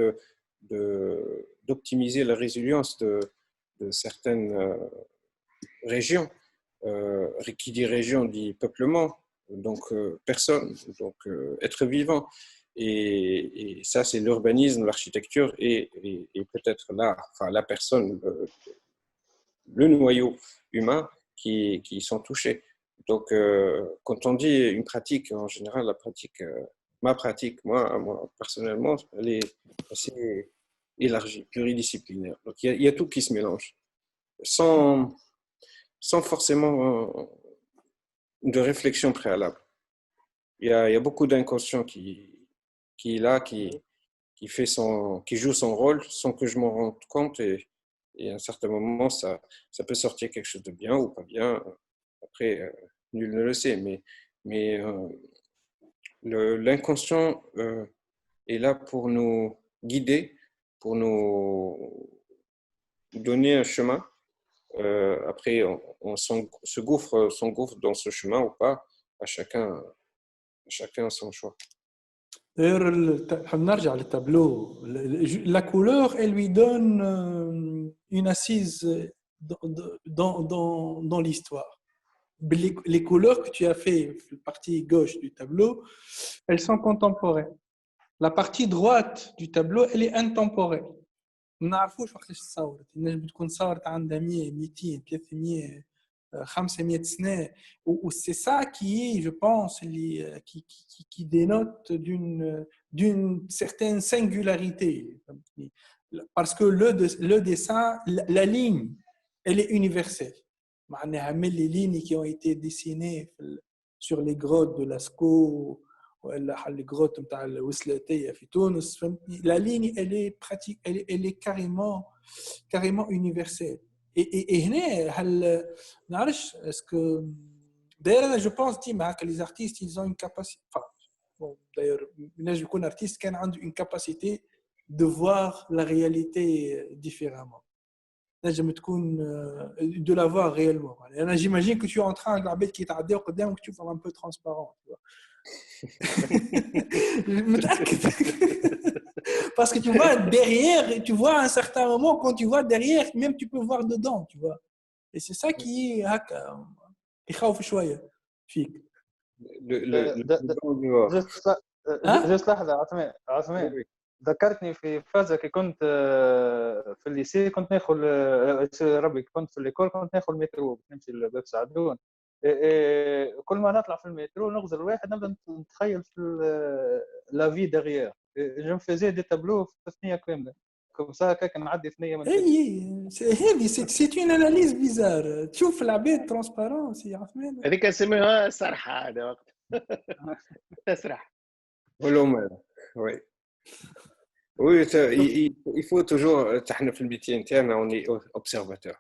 d'optimiser la résilience de certaines régions. Qui dit région dit peuplement, donc personne, donc être vivant. Et ça, c'est l'urbanisme, l'architecture et peut-être la personne, le noyau humain qui sont touchés. Donc, quand on dit une pratique, en général, ma pratique, moi personnellement, elle est assez élargie, pluridisciplinaire. Donc, il y a tout qui se mélange. Sans forcément de réflexion préalable. Il y a beaucoup d'inconscient qui est là, qui joue son rôle sans que je m'en rende compte et à un certain moment, ça peut sortir quelque chose de bien ou pas bien. Après, nul ne le sait, mais l'inconscient est là pour nous guider, pour nous donner un chemin. Après, on s'engouffre dans ce chemin ou pas, à chacun son choix. D'ailleurs, نرجع للtableau. La couleur, elle lui donne une assise dans l'histoire. Les couleurs que tu as fait, la partie gauche du tableau, elles sont contemporaines. La partie droite du tableau, elle est intemporelle. ما نعرفوش وقتاش تصورت، النجم تكون صورت عندها 100 200 300 500 سنة. C'est ça qui est, je pense, qui dénote d'une certaine singularité. Parce que le dessin, la ligne, elle est universelle. معناها من les lignes qui ont été dessinées sur les grottes de Lascaux ولا les grottes نتاع الوسلاتية في تونس، la ligne elle est pratique, elle est carrément universelle. Et هنا هل نعرفش est-ce que d'ailleurs je pense ديما que les artistes ils ont une capacité, enfin bon d'ailleurs نجم يكون artiste كان عنده une capacité de voir la réalité différemment. نجم تكون de la voir réellement. انا j'imagine que tu es en train العباد كي يتعداو قدامك تشوفهم un peu transparent, tu vois. Parce que tu vois derrière, tu vois à un certain moment, quand tu vois derrière, même tu peux voir dedans, tu vois. Et c'est ça qui est يخوف شوية فيك. جست لحظة عثمان ذكرتني في فازة كي كنت في الليسي، كنت ناخذ ربي كنت في الليكول، كنت ناخذ المترو نمشي لباب سعدون. كل ما نطلع في المترو نغزر واحد نبدا نتخيل في لا في دغيير، جو فيزي دي تابلو في ثنيه كامله كم سا هكاك نعدي ثنيه من هذه سي اون اناليز بيزار. تشوف العباد ترانسبارونس يا عثمان، هذيك نسميها سرحه هذا وقت تسرح ولا وي وي il faut toujours تحنا في الميتي نتاعنا اوني اوبسيرفاتور.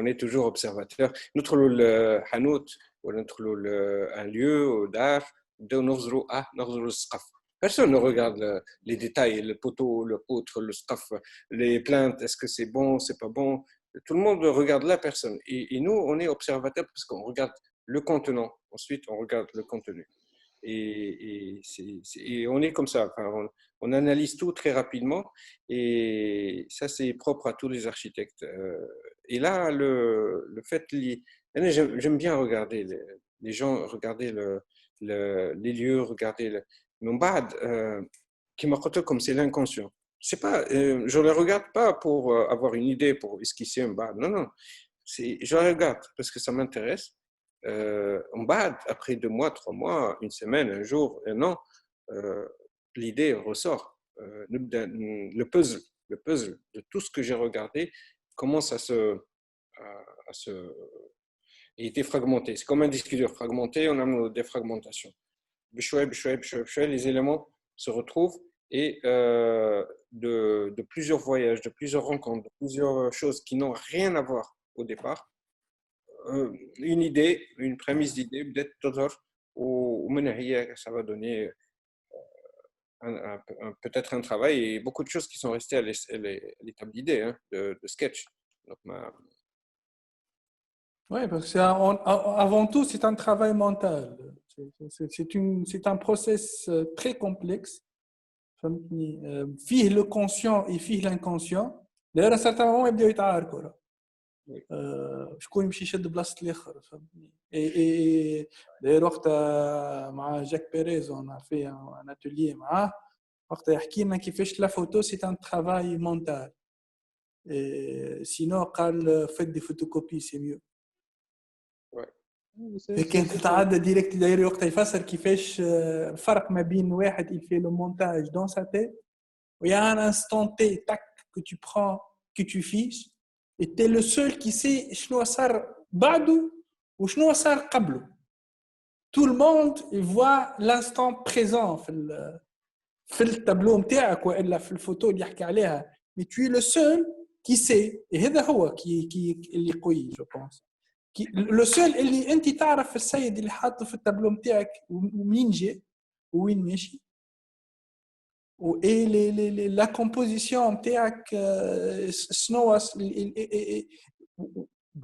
On est toujours observateur. ندخلوا الحانوت ولا ندخلوا un lieu d'art نبداو نغزروا السقف. Personne ne regarde les détails, le poteau, le poutre, le sqaf, les plaintes, est-ce que c'est bon, c'est pas bon. Tout le monde regarde la personne. Et nous, on est observateur parce qu'on regarde le contenant. Ensuite, on regarde le contenu. Et on est comme ça. Enfin, on analyse tout très rapidement. Et ça, c'est propre à tous les architectes. Et là, le fait, j'aime bien regarder les gens, regarder les lieux, regarder mon bad, qui m'a coûté comme c'est l'inconscient. C'est pas, je le regarde pas pour avoir une idée, pour esquisser un bad. Non, non. Je le regarde parce que ça m'intéresse. En bad, après 2 mois, 3 mois, une semaine, un jour, un an, l'idée ressort. Le puzzle de tout ce que j'ai regardé commence à se été fragmenté. C'est comme un disque dur fragmenté, on a une défragmentation. Les éléments se retrouvent et de plusieurs voyages, de plusieurs rencontres, de plusieurs choses qui n'ont rien à voir au départ, une idée, une prémisse d'idée, peut-être ça va donner peut-être un travail et beaucoup de choses qui sont restées à l'étape d'idée, hein, de sketch. Donc, oui, parce que avant tout, c'est un travail mental. C'est un process très complexe. فيه le conscient et فيه l'inconscient. D'ailleurs, à un certain moment, يبدأوا يتعاركوا. شكون يمشي يشد بلاصة الآخر، فهمتني. Et d'ailleurs وقتها مع جاك بيريز on a fait un atelier معاه، وقتها يحكي لنا كيفاش la photo c'est un travail mental. Sinon قال faites des photocopies c'est mieux. كان تتعدى ديريكت داير وقتها يفسر كيفاش الفرق ما بين واحد il fait le montage dans sa tête et à un instant T tac que tu prends, que tu fiches et tu es le seul qui sait شنو صار بعده وشنو صار قبله. Tout le monde voit l'instant présent في التابلو نتاعك والا في الفوتو اللي يحكي عليها، mais tu es le seul qui sait. et هذا هو qui اللي قوي je pense. لو سول اللي انت تعرف السيد اللي حاطه في التابلو نتاعك ومين جاي وين ماشي وايه لا كومبوزيسيون نتاعك شنو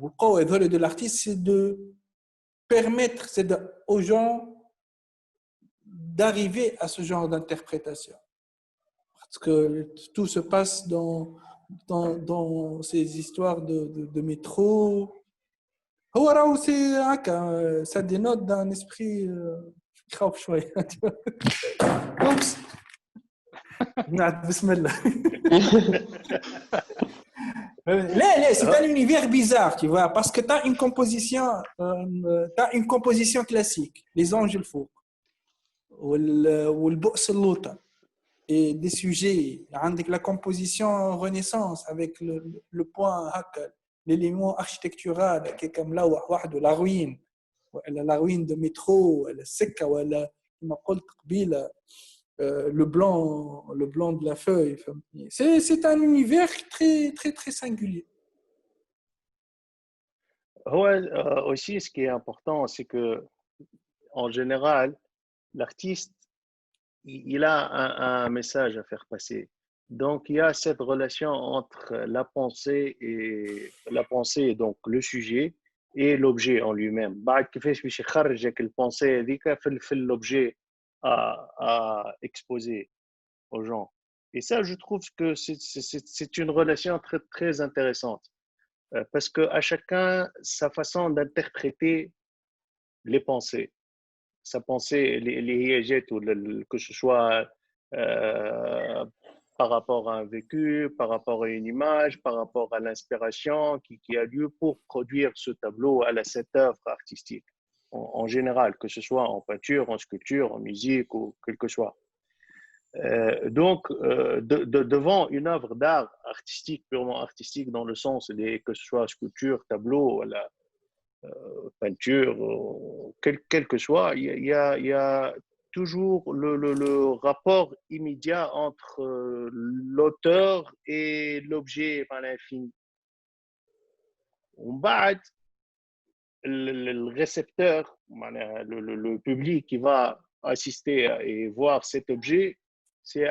والقوه هذول دو لارتيست سي دو permettre aux gens d'arriver à ce genre d'interprétation. Parce que tout se passe dans ces histoires de métro. هو راهو سي هكا ça dénote d'un esprit خاوف شويه. Oups. نعم بسم الله. Là, c'est un univers bizarre, tu vois, parce que tu as une composition classique, les anges le fou, ou le boss l'autre, et des sujets, avec la composition Renaissance, avec le point, l'élément architectural, qui est comme là, la ruine de métro, la secca, le blanc de la feuille. C'est un univers très, très, très singulier. Ouais, aussi, ce qui est important, c'est que en général, l'artiste, il a un message à faire passer. Donc, il y a cette relation entre la pensée, donc le sujet, et l'objet en lui-même. بعد كيفاش باش يخرجك البensée هذيك في l'objet à exposer aux gens. Et ça, je trouve que c'est une relation très, très intéressante. Parce qu'à chacun sa façon d'interpréter les pensées. Sa pensée, les que ce soit par rapport à un vécu, par rapport à une image, par rapport à l'inspiration qui a lieu pour produire ce tableau, cette œuvre artistique, en général, que ce soit en peinture, en sculpture, en musique ou quel que soit. Donc, devant une œuvre d'art artistique, purement artistique, dans le sens que ce soit sculpture, tableau, peinture, quel que soit, il y a toujours le rapport immédiat entre l'auteur et l'objet par l'infini. Le récepteur, le public qui va assister et voir cet objet, c'est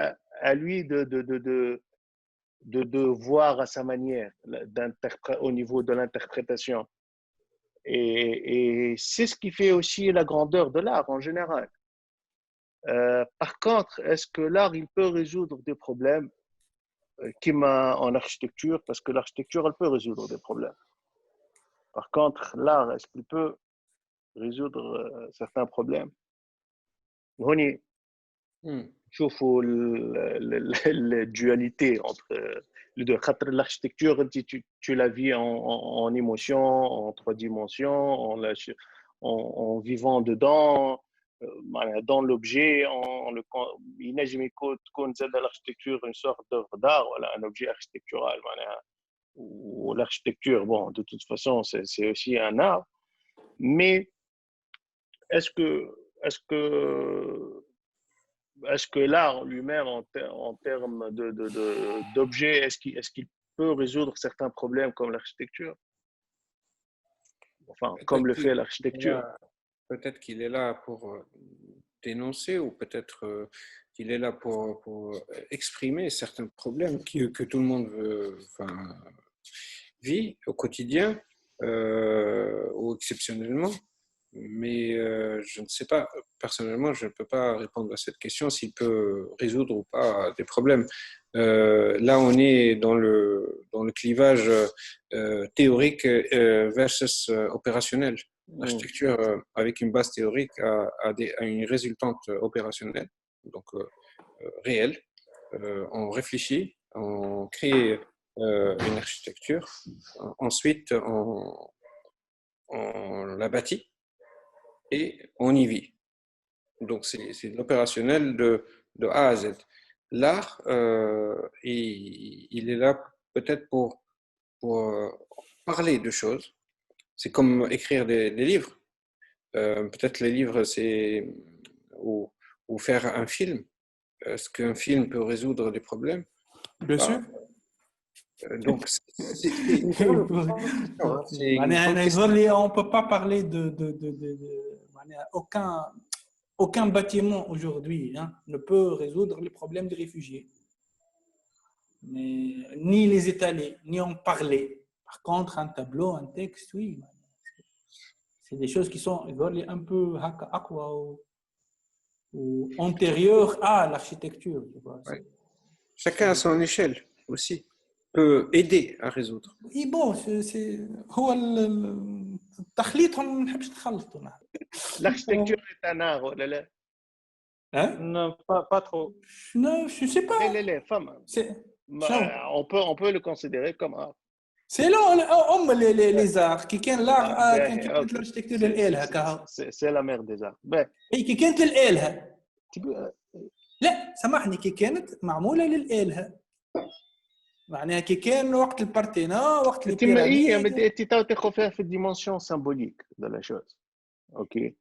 à lui de voir à sa manière, au niveau de l'interprétation. Et c'est ce qui fait aussi la grandeur de l'art en général. Par contre, est-ce que l'art, il peut résoudre des problèmes comme en architecture? Parce que l'architecture, elle peut résoudre des problèmes. Par contre, l'art, est-ce qu'il peut résoudre certains problèmes? هوني شوفوا la dualité entre les deux. L'architecture, tu la vis en émotion, en 3 dimensions, en vivant dedans, dans l'objet. Il n'a jamais de l'architecture une sorte d'œuvre d'art, voilà, un objet architectural. Ou l'architecture, bon, de toute façon, c'est aussi un art. Mais est-ce que l'art lui-même, en termes d'objet, est-ce qu'il peut résoudre certains problèmes comme l'architecture? Enfin, comme le fait l'architecture. Peut-être qu'il est là pour dénoncer, ou peut-être qu'il est là pour exprimer certains problèmes que tout le monde vit au quotidien ou exceptionnellement. Mais je ne sais pas, personnellement, je ne peux pas répondre à cette question s'il peut résoudre ou pas des problèmes. Là, on est dans le clivage théorique versus opérationnel. L'architecture avec une base théorique a une résultante opérationnelle, donc réelle. On réfléchit, on crée une architecture, ensuite on la bâtit et on y vit. Donc c'est l'opérationnel de A à Z. L'art, il est là peut-être pour parler de choses. C'est comme écrire des livres. Peut-être les livres, c'est ou faire un film. Est-ce qu'un film peut résoudre des problèmes? Bien sûr. Donc, on ne peut pas parler aucun bâtiment aujourd'hui ne peut résoudre les problèmes des réfugiés. Mais, ni les étaler, ni en parler. Par contre, un tableau, un texte, oui. C'est des choses qui sont un peu aqua. ou antérieure à l'architecture. Tu vois. Ouais. Chacun à son échelle aussi peut aider à résoudre. Et bon, هو تخليطهم ما نحبش نخلطوا نحن. L'architecture est un art, oh là là. Hein? Non, pas trop. Non, je sais pas. Les femmes, on peut le considérer comme art. C'est là les arts qui كان l'art كان كانت l'architecture للآلهة كها. C'est la mère des arts. Ben, هي كي كانت للآلهة. لا سامحني كي كانت معمولة للآلهة. معناها كي كان وقت البارتينا وقت البيراميد انت تاخذ فيها في الديمونسيون سيمبوليك دو لا شوز اوكي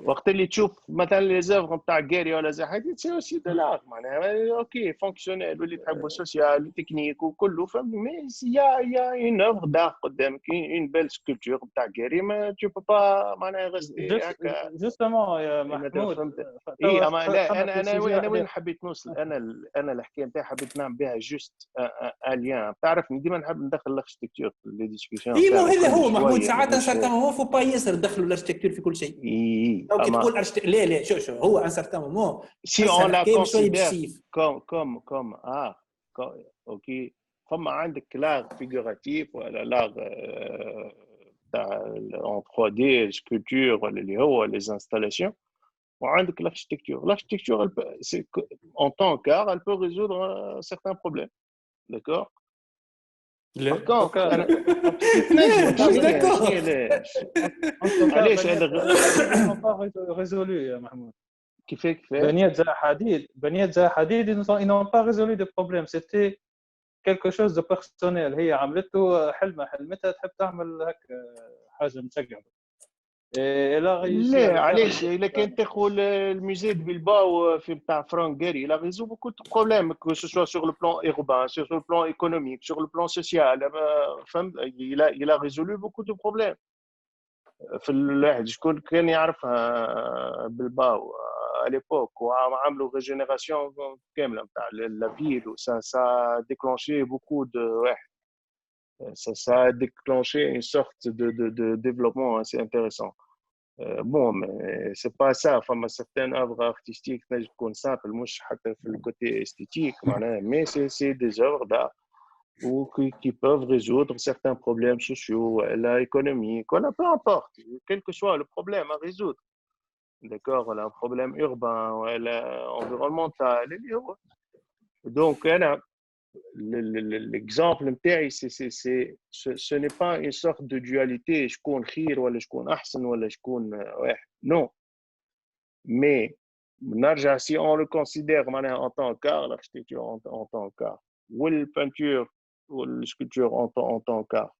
وقت اللي تشوف مثلا لي زوفر نتاع غاري ولا زي حاجه سي اوسي دو لار معناها اوكي فونكسيونيل واللي تحبوا سوسيال تكنيك وكله فهمت مي يا اون اوفر دار قدامك اون بيل سكولبتور نتاع غاري ما تو با معناها غير هكا جوستومون يا محمود اي اما لا انا وين حبيت نوصل انا الحكايه نتاعي حبيت نعمل بها جوست ان ليان تعرفني ديما نحب ندخل الاركتيكتور في لي ديسكسيون اي مو هذا هو محمود ساعات سارتان مومون فو با ياسر ندخلوا الاركتيكتور في كل شيء او كي تقول لا شو هو ان سارتان مومون si on la considère comme art اوكي فما عندك l'art figuratif ولا l'art en 3D sculpture ولا اللي هو les installations وعندك l'architecture en tant qu'art elle peut résoudre certains problèmes d'accord لا مش d'accord علاش pas résolu يا محمود كيف بنيات زي حديد ils n'ont pas résolu de problème c'était quelque chose de personnel هي عملته حلمتها تحب تعمل هيك حاجه مشجعه لا علاش الا كان تاخذ الموزي دو بلباو في تاع فرانك غاري لا ريزو بوكو دو بروبليم كو سو سور لو بلان اوربان سور لو بلان ايكونوميك سور لو بلان سوسيال فهمت il a résolu beaucoup de problèmes في الواحد شكون كان يعرفها بلباو à l'époque وعملوا ريجينيراسيون كامله نتاع لا فيل ça a déclenché beaucoup de ça a déclenché une sorte de développement assez intéressant. Bon, mais c'est pas ça. Enfin, certaines œuvres artistiques, je connais ça, le côté esthétique, mais c'est des œuvres d'art qui peuvent résoudre certains problèmes sociaux, économiques, peu importe, quel que soit le problème à résoudre. D'accord, un problème urbain, environnemental, donc, l'exemple ce n'est pas une sorte de dualité شكون خير ولا شكون احسن ولا شكون واحد non mais نرجع si on le considère en tant qu'art l'architecture en tant qu'art ou la peinture ou la sculpture en tant qu'art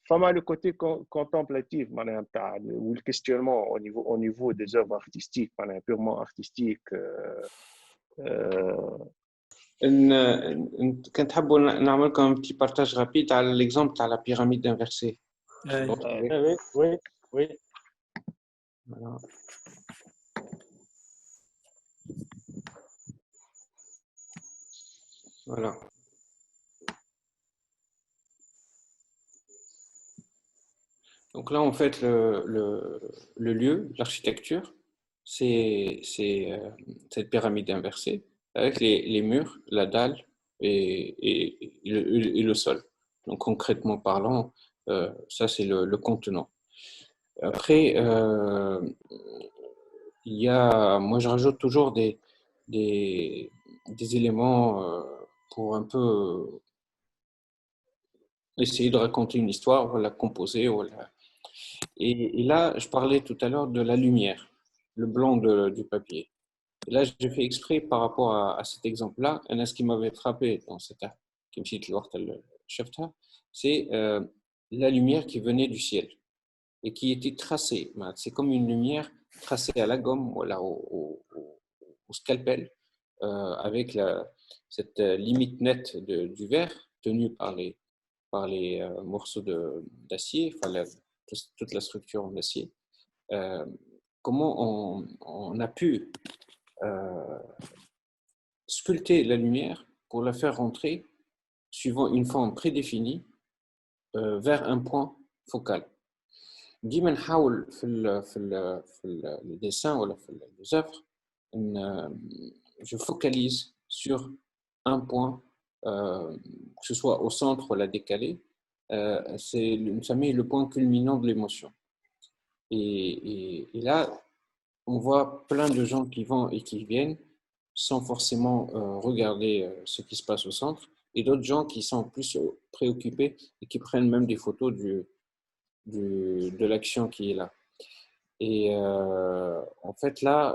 فما le côté contemplatif ou le questionnement au niveau des œuvres artistiques purement artistiques كنت حابوا نعمل لكم بتي بارتاج رابيد على ليكزامبل تاع لا بيراميد انفيرسي oui voilà donc là en fait le lieu l'architecture c'est cette pyramide inversée avec les murs, la dalle et le sol. Donc concrètement parlant, ça c'est le contenant. Après, il y a, moi je rajoute toujours des éléments pour un peu essayer de raconter une histoire, ou la composer. Et là, je parlais tout à l'heure de la lumière, le blanc du papier. Et là, j'ai fait exprès par rapport à cet exemple-là. Et ce qui m'avait frappé dans cette c'est la lumière qui venait du ciel et qui était tracée. C'est comme une lumière tracée à la gomme ou au scalpel avec cette limite nette du verre tenue par les morceaux d'acier, enfin toute la structure en acier. Comment on a pu sculpter la lumière pour la faire rentrer suivant une forme prédéfinie vers un point focal. ديما نحاول في الديسان ولا في les œuvres je focalise sur un point, que ce soit au centre ou à la décalée, ça met le point culminant de l'émotion. Et là, on voit plein de gens qui vont et qui viennent sans forcément regarder ce qui se passe au centre, et d'autres gens qui sont plus préoccupés et qui prennent même des photos de l'action qui est là. Et en fait, là,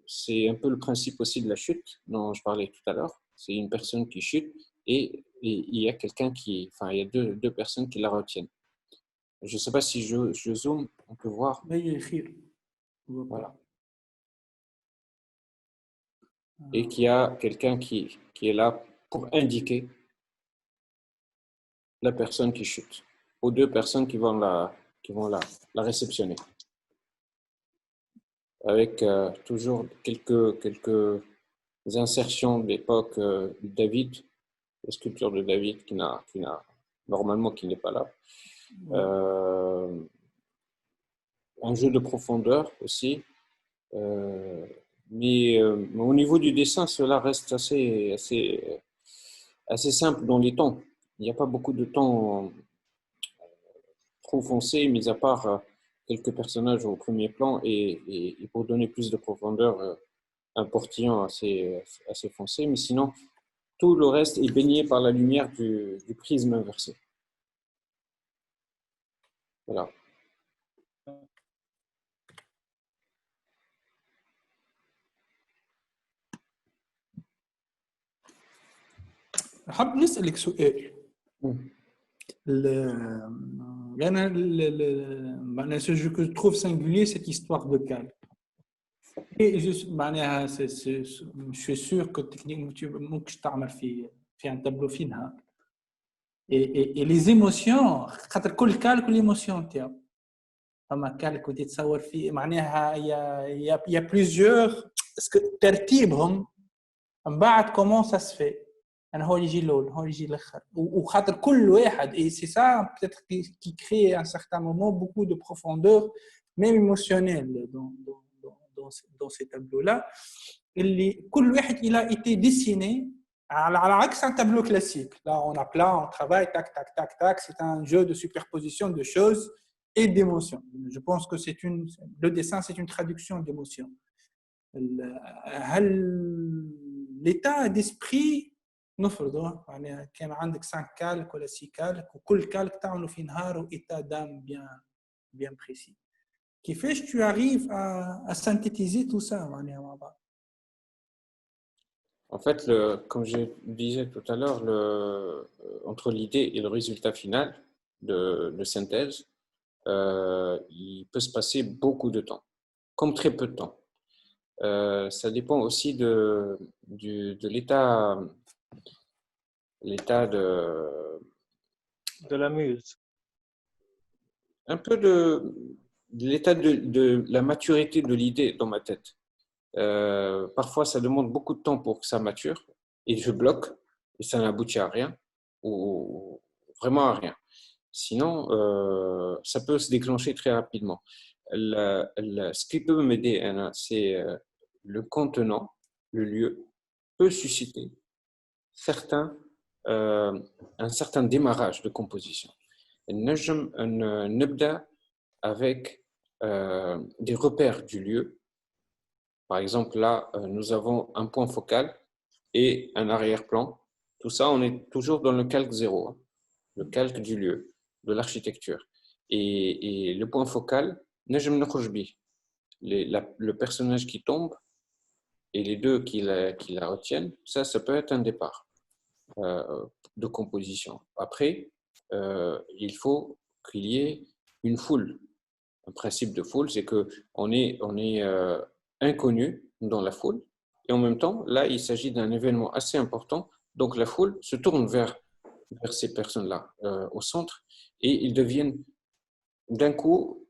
c'est un peu le principe aussi de la chute dont je parlais tout à l'heure. C'est une personne qui chute et il y a il y a deux personnes qui la retiennent. Je ne sais pas si je zoome, on peut voir. Voilà. Et qu'il y a quelqu'un qui est là pour indiquer la personne qui chute aux deux personnes qui vont la réceptionner. Avec toujours quelques insertions d'époque de David, la sculpture de David qui n'est pas là. Un jeu de profondeur aussi. Mais au niveau du dessin, cela reste assez simple dans les tons. Il n'y a pas beaucoup de tons trop foncés, mis à part quelques personnages au premier plan et pour donner plus de profondeur, un portillon assez foncé. Mais sinon, tout le reste est baigné par la lumière du prisme inversé. Voilà. حاب نسألك سؤال. Ce que je trouve singulier, cette histoire de Cal. Et je suis sûr que techniquement, tu peux faire un tableau final. Et les émotions, كل كالك l'émotion تاعو. فما كالك ودي تصور فيه معناها il y a plusieurs est-ce que ترتيبهم من بعد comment ça se fait. أنا هو يجي الأول هو يجي الآخر وخاطر كل واحد et c'est ça peut-être qui crée à un certain moment beaucoup de profondeur même émotionnelle dans ces tableaux-là. اللي كل واحد il a été dessiné على عكس un tableau classique. Là on a plein, on travaille tac tac tac tac, c'est un jeu de superposition de choses et d'émotions. Je pense que le dessin c'est une traduction d'émotions. L'état d'esprit نفرضه يعني كان عندك 5 كالك ولا 6 كالك وكل كالك تعملوا في نهار état d'âme bien précis. كيفاش tu arrives à synthétiser tout ça معناها مع بعض؟ En fait, comme je disais tout à l'heure, entre l'idée et le résultat final de synthèse, il peut se passer beaucoup de temps, comme très peu de temps. Ça dépend aussi de l'état de la muse. Un peu de l'état de la maturité de l'idée dans ma tête. Parfois, ça demande beaucoup de temps pour que ça mature et je bloque et ça n'aboutit à rien ou vraiment à rien. Sinon, ça peut se déclencher très rapidement. Ce qui peut m'aider, c'est le contenant, le lieu, peut susciter un certain démarrage de composition. نبدأ avec des repères du lieu. Par exemple, là, nous avons un point focal et un arrière-plan. Tout ça, on est toujours dans le calque zéro, le calque du lieu, de l'architecture. Et le point focal, le personnage qui tombe et les deux qui la retiennent, ça peut être un départ de composition. Après, il faut qu'il y ait une foule. Un principe de foule, c'est qu'on est inconnu dans la foule et en même temps, là, il s'agit d'un événement assez important. Donc, la foule se tourne vers ces personnes-là au centre et ils deviennent d'un coup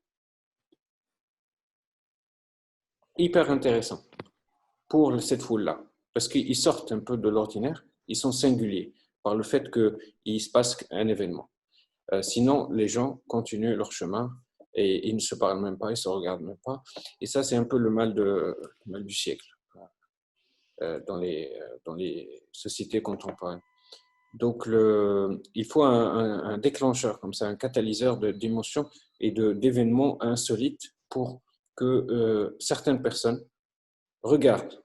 hyper intéressants pour cette foule-là parce qu'ils sortent un peu de l'ordinaire, ils sont singuliers par le fait qu'il se passe un événement. Sinon, les gens continuent leur chemin et ils ne se parlent même pas, ils ne se regardent même pas. Et ça, c'est un peu le mal du siècle dans les sociétés contemporaines. Donc, il faut un déclencheur comme ça, un catalyseur d'émotions et d'événements insolites pour que certaines personnes regardent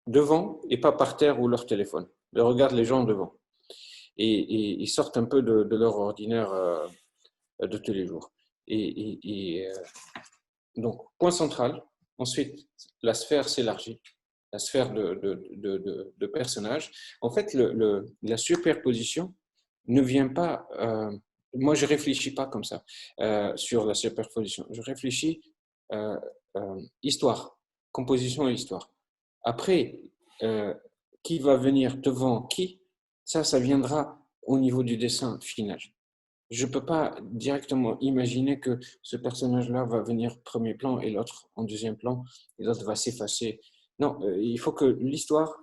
devant et pas par terre ou leur téléphone. Ils regardent les gens devant et ils sortent un peu de leur ordinaire de tous les jours. Donc, point central. Ensuite, la sphère s'élargit, la sphère de personnages. En fait, la superposition ne vient pas. Moi, je ne réfléchis pas comme ça sur la superposition. Je réfléchis histoire, composition et histoire. Après, qui va venir devant qui, ça viendra au niveau du dessin final. Je ne peux pas directement imaginer que ce personnage-là va venir premier plan et l'autre en deuxième plan et l'autre va s'effacer. Non, il faut que l'histoire,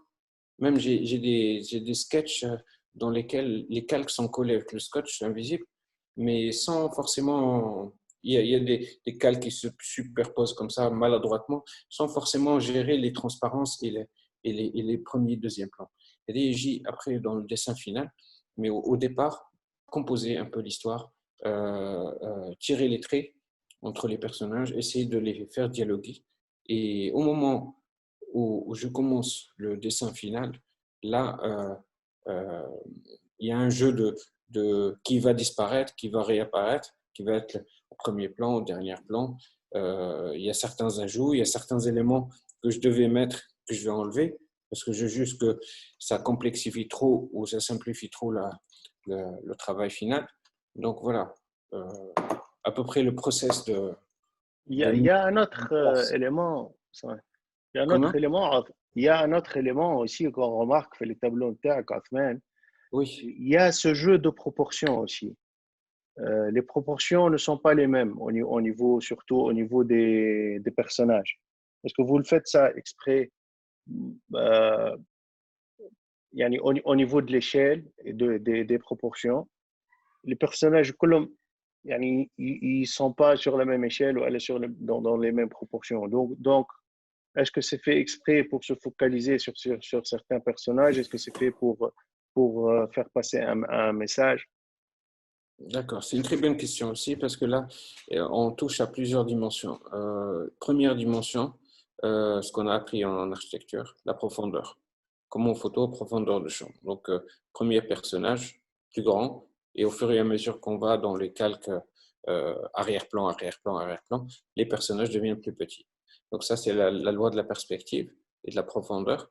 même j'ai des sketchs dans lesquels les calques sont collés avec le scotch invisible, mais sans forcément… Il y a des calques qui se superposent comme ça maladroitement, sans forcément gérer les transparences et les premiers et deuxièmes plans. Il y a des régies après dans le dessin final, mais au départ, composer un peu l'histoire, tirer les traits entre les personnages, essayer de les faire dialoguer. Et au moment où je commence le dessin final, là, il y a un jeu de qui va disparaître, qui va réapparaître, qui va être au premier plan, au dernier plan. Il y a certains ajouts, il y a certains éléments que je devais mettre, que je vais enlever, parce que je juge que ça complexifie trop ou ça simplifie trop le travail final. Donc voilà, à peu près le process de… Il y a un autre élément. Il y a un autre Comment? élément. Il y a un autre élément aussi qu'on remarque dans les tableaux de Othman. Oui, Il y a ce jeu de proportions aussi. Les proportions ne sont pas les mêmes surtout au niveau des personnages. Est-ce que vous le faites ça exprès au niveau de l'échelle et des proportions? Les personnages, ils ne sont pas sur la même échelle ou dans les mêmes proportions. Donc, est-ce que c'est fait exprès pour se focaliser sur certains personnages? Est-ce que c'est fait pour faire passer un message? d'accord. C'est une très bonne question aussi parce que là, on touche à plusieurs dimensions. Première dimension, ce qu'on a appris en architecture, la profondeur. Comme en photo, profondeur de champ. Donc, premier personnage, plus grand, et au fur et à mesure qu'on va dans les calques arrière-plan, arrière-plan, arrière-plan, les personnages deviennent plus petits. Donc ça, c'est la loi de la perspective et de la profondeur.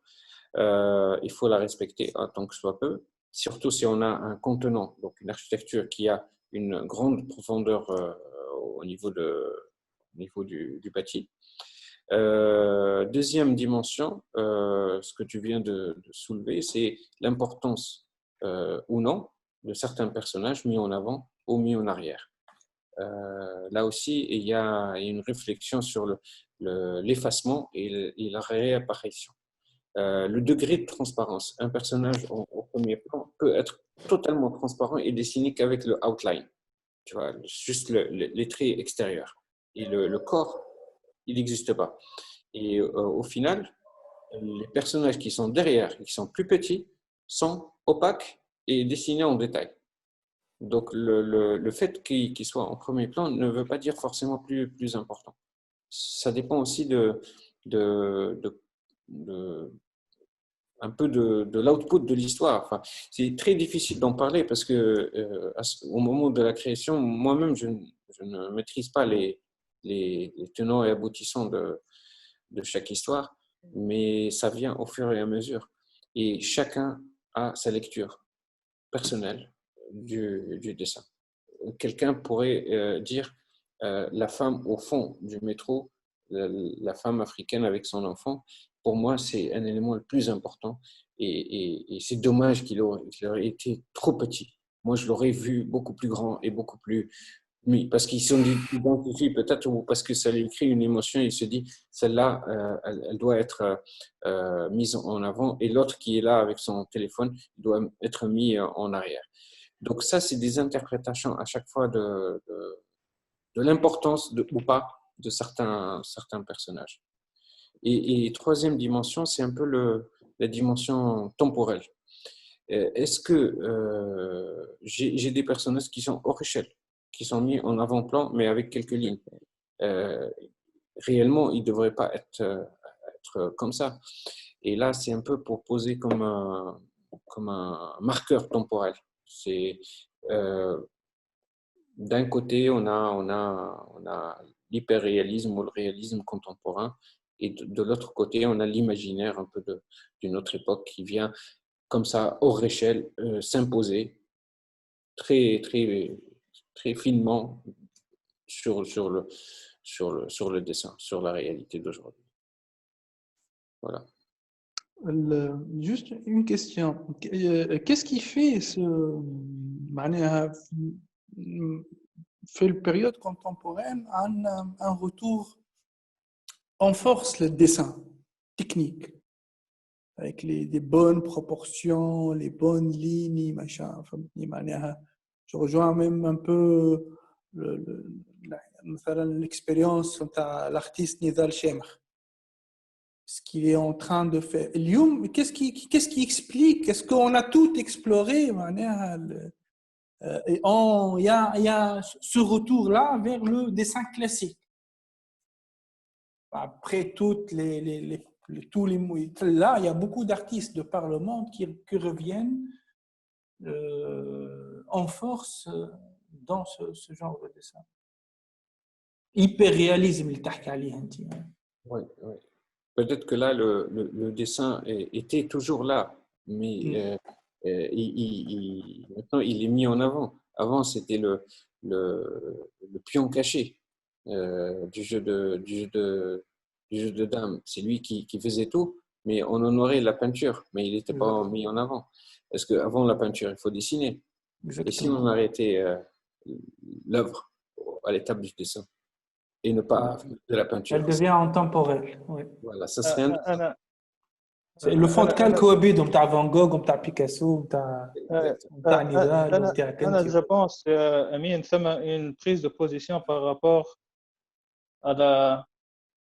Il faut la respecter en tant que soit peu, surtout si on a un contenant, donc une architecture qui a une grande profondeur au niveau du bâti. Deuxième dimension, ce que tu viens de soulever, c'est l'importance ou non de certains personnages mis en avant ou mis en arrière. Là aussi, il y a une réflexion sur l'effacement et la réapparition. Le degré de transparence. Un personnage au premier plan peut être totalement transparent et dessiné qu'avec le outline, tu vois, juste les traits extérieurs. Et le corps, il n'existe pas. Et au final, les personnages qui sont derrière, qui sont plus petits, sont opaques et dessinés en détail. Donc, le fait qu'il soit en premier plan ne veut pas dire forcément plus important. Ça dépend aussi un peu de l'output de l'histoire. Enfin, c'est très difficile d'en parler parce que au moment de la création, moi-même, je ne maîtrise pas les tenants et aboutissants de chaque histoire, mais ça vient au fur et à mesure. Et chacun a sa lecture personnelle du dessin. Quelqu'un pourrait dire la femme au fond du métro, la femme africaine avec son enfant, pour moi, c'est un élément le plus important et c'est dommage qu'il aurait été trop petit. Moi, je l'aurais vu beaucoup plus grand et beaucoup plus… Oui, parce qu'ils sont identifiés peut-être ou parce que ça lui crée une émotion, il se dit, celle-là, elle doit être mise en avant et l'autre qui est là avec son téléphone doit être mis en arrière. Donc ça, c'est des interprétations à chaque fois de l'importance ou pas de certains personnages. Et troisième dimension, c'est un peu la dimension temporelle. Est-ce que j'ai des personnages qui sont hors échelle, qui sont mis en avant-plan, mais avec quelques lignes. Réellement, ils ne devraient pas être comme ça. Et là, c'est un peu pour poser comme un marqueur temporel. C'est d'un côté, on a l'hyperréalisme ou le réalisme contemporain, et de l'autre côté, on a l'imaginaire un peu d'une autre époque qui vient comme ça, hors échelle, s'imposer très, très, très finement sur le dessin, sur la réalité d'aujourd'hui. Voilà. Juste une question. Qu'est-ce qui fait fait la période contemporaine un retour en force le dessin technique avec des bonnes proportions, les bonnes lignes, machin. Je rejoins même un peu l'expérience de l'artiste Nidal Shemr. Ce qu'il est en train de faire. Qu'est-ce qui explique? Est-ce qu'on a tout exploré? Et il y a ce retour-là vers le dessin classique. Après tous les là, il y a beaucoup d'artistes de par le monde qui reviennent en force dans ce genre de dessin. Hyper-réalisme, il t'a dit. Oui, oui. Peut-être que là, le dessin était toujours là, mais maintenant, il est mis en avant. Avant, c'était le pion caché du jeu de dames. C'est lui qui faisait tout, mais on honorait la peinture, mais il n'était pas mis en avant. Parce qu'avant la peinture, il faut dessiner. Exactement. Et si on arrêtait l'œuvre à l'étape du dessin et ne pas de la peinture, elle devient intemporelle. Oui. Voilà, ça serait le fond de calque au but, on t'a Van Gogh, on t'a Picasso, on t'a Nidal, on t'a Kanti. Je pense, Amine, une prise de position par rapport à la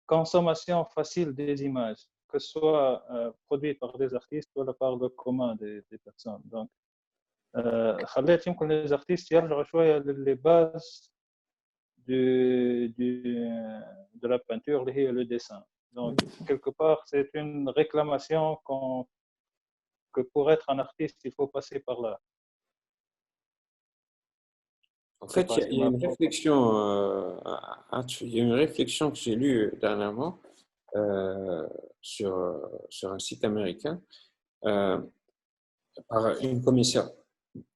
consommation facile des images, que ce soit produite par des artistes ou par le commun des personnes. Donc, خليت يمكن les artistes يرجعوا شوية les bases de la peinture, اللي هي le dessin. Donc, quelque part, c'est une réclamation que pour être un artiste, il faut passer par là. En fait, il y a une réflexion, il y a une réflexion que j'ai lue dernièrement sur un site américain par une commissaire,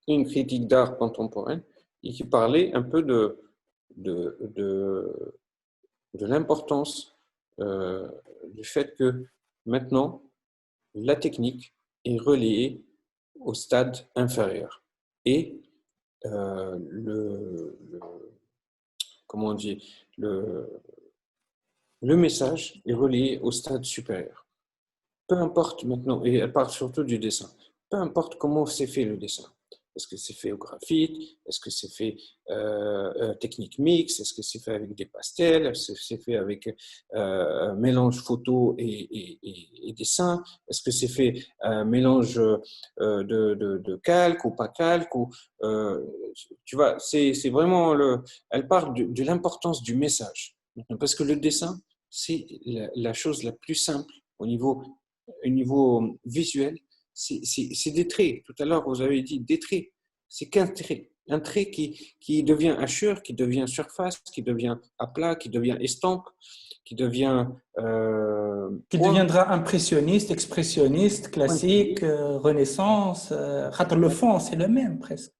une critique d'art contemporaine, et qui parlait un peu de l'importance du fait que maintenant, la technique est relayée au stade inférieur. Et comment on dit, le message est relayé au stade supérieur. Peu importe maintenant, et elle parle surtout du dessin, peu importe comment c'est fait le dessin. Est-ce que c'est fait au graphite? Est-ce que c'est fait technique mixte? Est-ce que c'est fait avec des pastels? Est-ce que c'est fait avec mélange photo et dessin? Est-ce que c'est fait mélange de calque ou pas calque tu vois, c'est vraiment elle parle de l'importance du message. Parce que le dessin, c'est la chose la plus simple au niveau visuel. C'est des traits. Tout à l'heure, vous avez dit des traits. C'est qu'un trait. Un trait qui devient hachure, qui devient surface, qui devient à plat, qui devient estampe, qui devient... qui deviendra impressionniste, expressionniste, classique, renaissance. Le fond, c'est le même presque.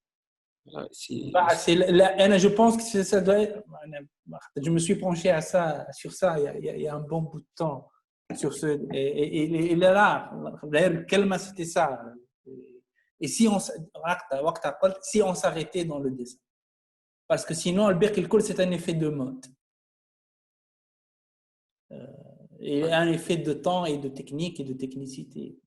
Je pense que ça doit être... Je me suis penché sur ça il y a un bon bout de temps. Sur ce, et là, d'ailleurs, quel c'était ça. Et si on s'arrêtait dans le dessin, parce que sinon, c'est un effet de mode, et un effet de temps et de technique et de technicité.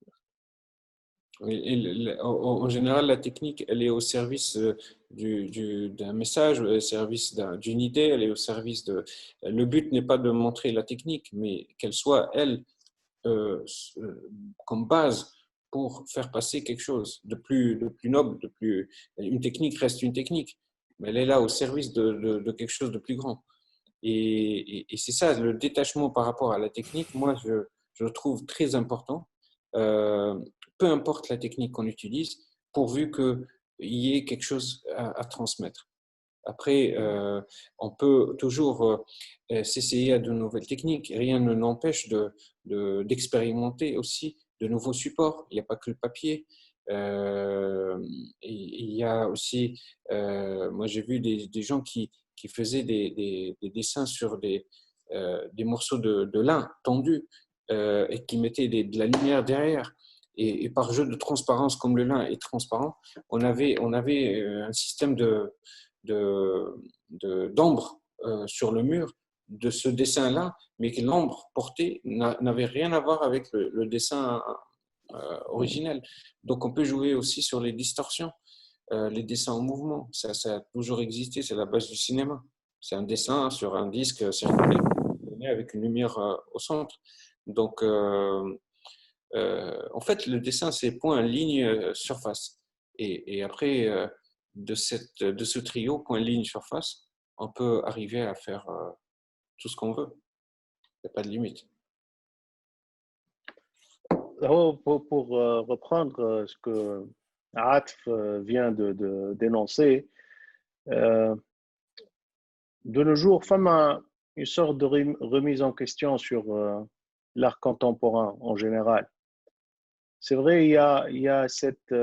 En général, la technique, elle est au service d'un message, au service d'une idée, elle est au service de… Le but n'est pas de montrer la technique, mais qu'elle soit, elle, euh, comme base pour faire passer quelque chose de plus noble, de plus… Une technique reste une technique, mais elle est là au service de quelque chose de plus grand. Et c'est ça, le détachement par rapport à la technique, moi, je le trouve très important. Euh, Peu importe la technique qu'on utilise, pourvu qu'il y ait quelque chose à transmettre. Après, on peut toujours s'essayer à de nouvelles techniques. Rien ne n'empêche d'expérimenter aussi de nouveaux supports. Il n'y a pas que le papier. Il y a aussi, moi j'ai vu des gens qui faisaient des dessins sur des morceaux de lin tendus et qui mettaient de la lumière derrière. Et par jeu de transparence, comme le lin est transparent, on avait un système d'ombre sur le mur de ce dessin-là, mais que l'ombre portée n'avait rien à voir avec le dessin originel. Donc on peut jouer aussi sur les distorsions, les dessins en mouvement. Ça a toujours existé, c'est la base du cinéma. C'est un dessin sur un disque circulaire avec une lumière au centre. Donc, en fait, le dessin, c'est point, ligne, surface. Et après, de ce trio, point, ligne, surface, on peut arriver à faire tout ce qu'on veut. Il n'y a pas de limite. Pour reprendre ce que Atf vient de dénoncer, de nos jours, femme une sorte de remise en question sur l'art contemporain en général. C'est vrai, il y a cette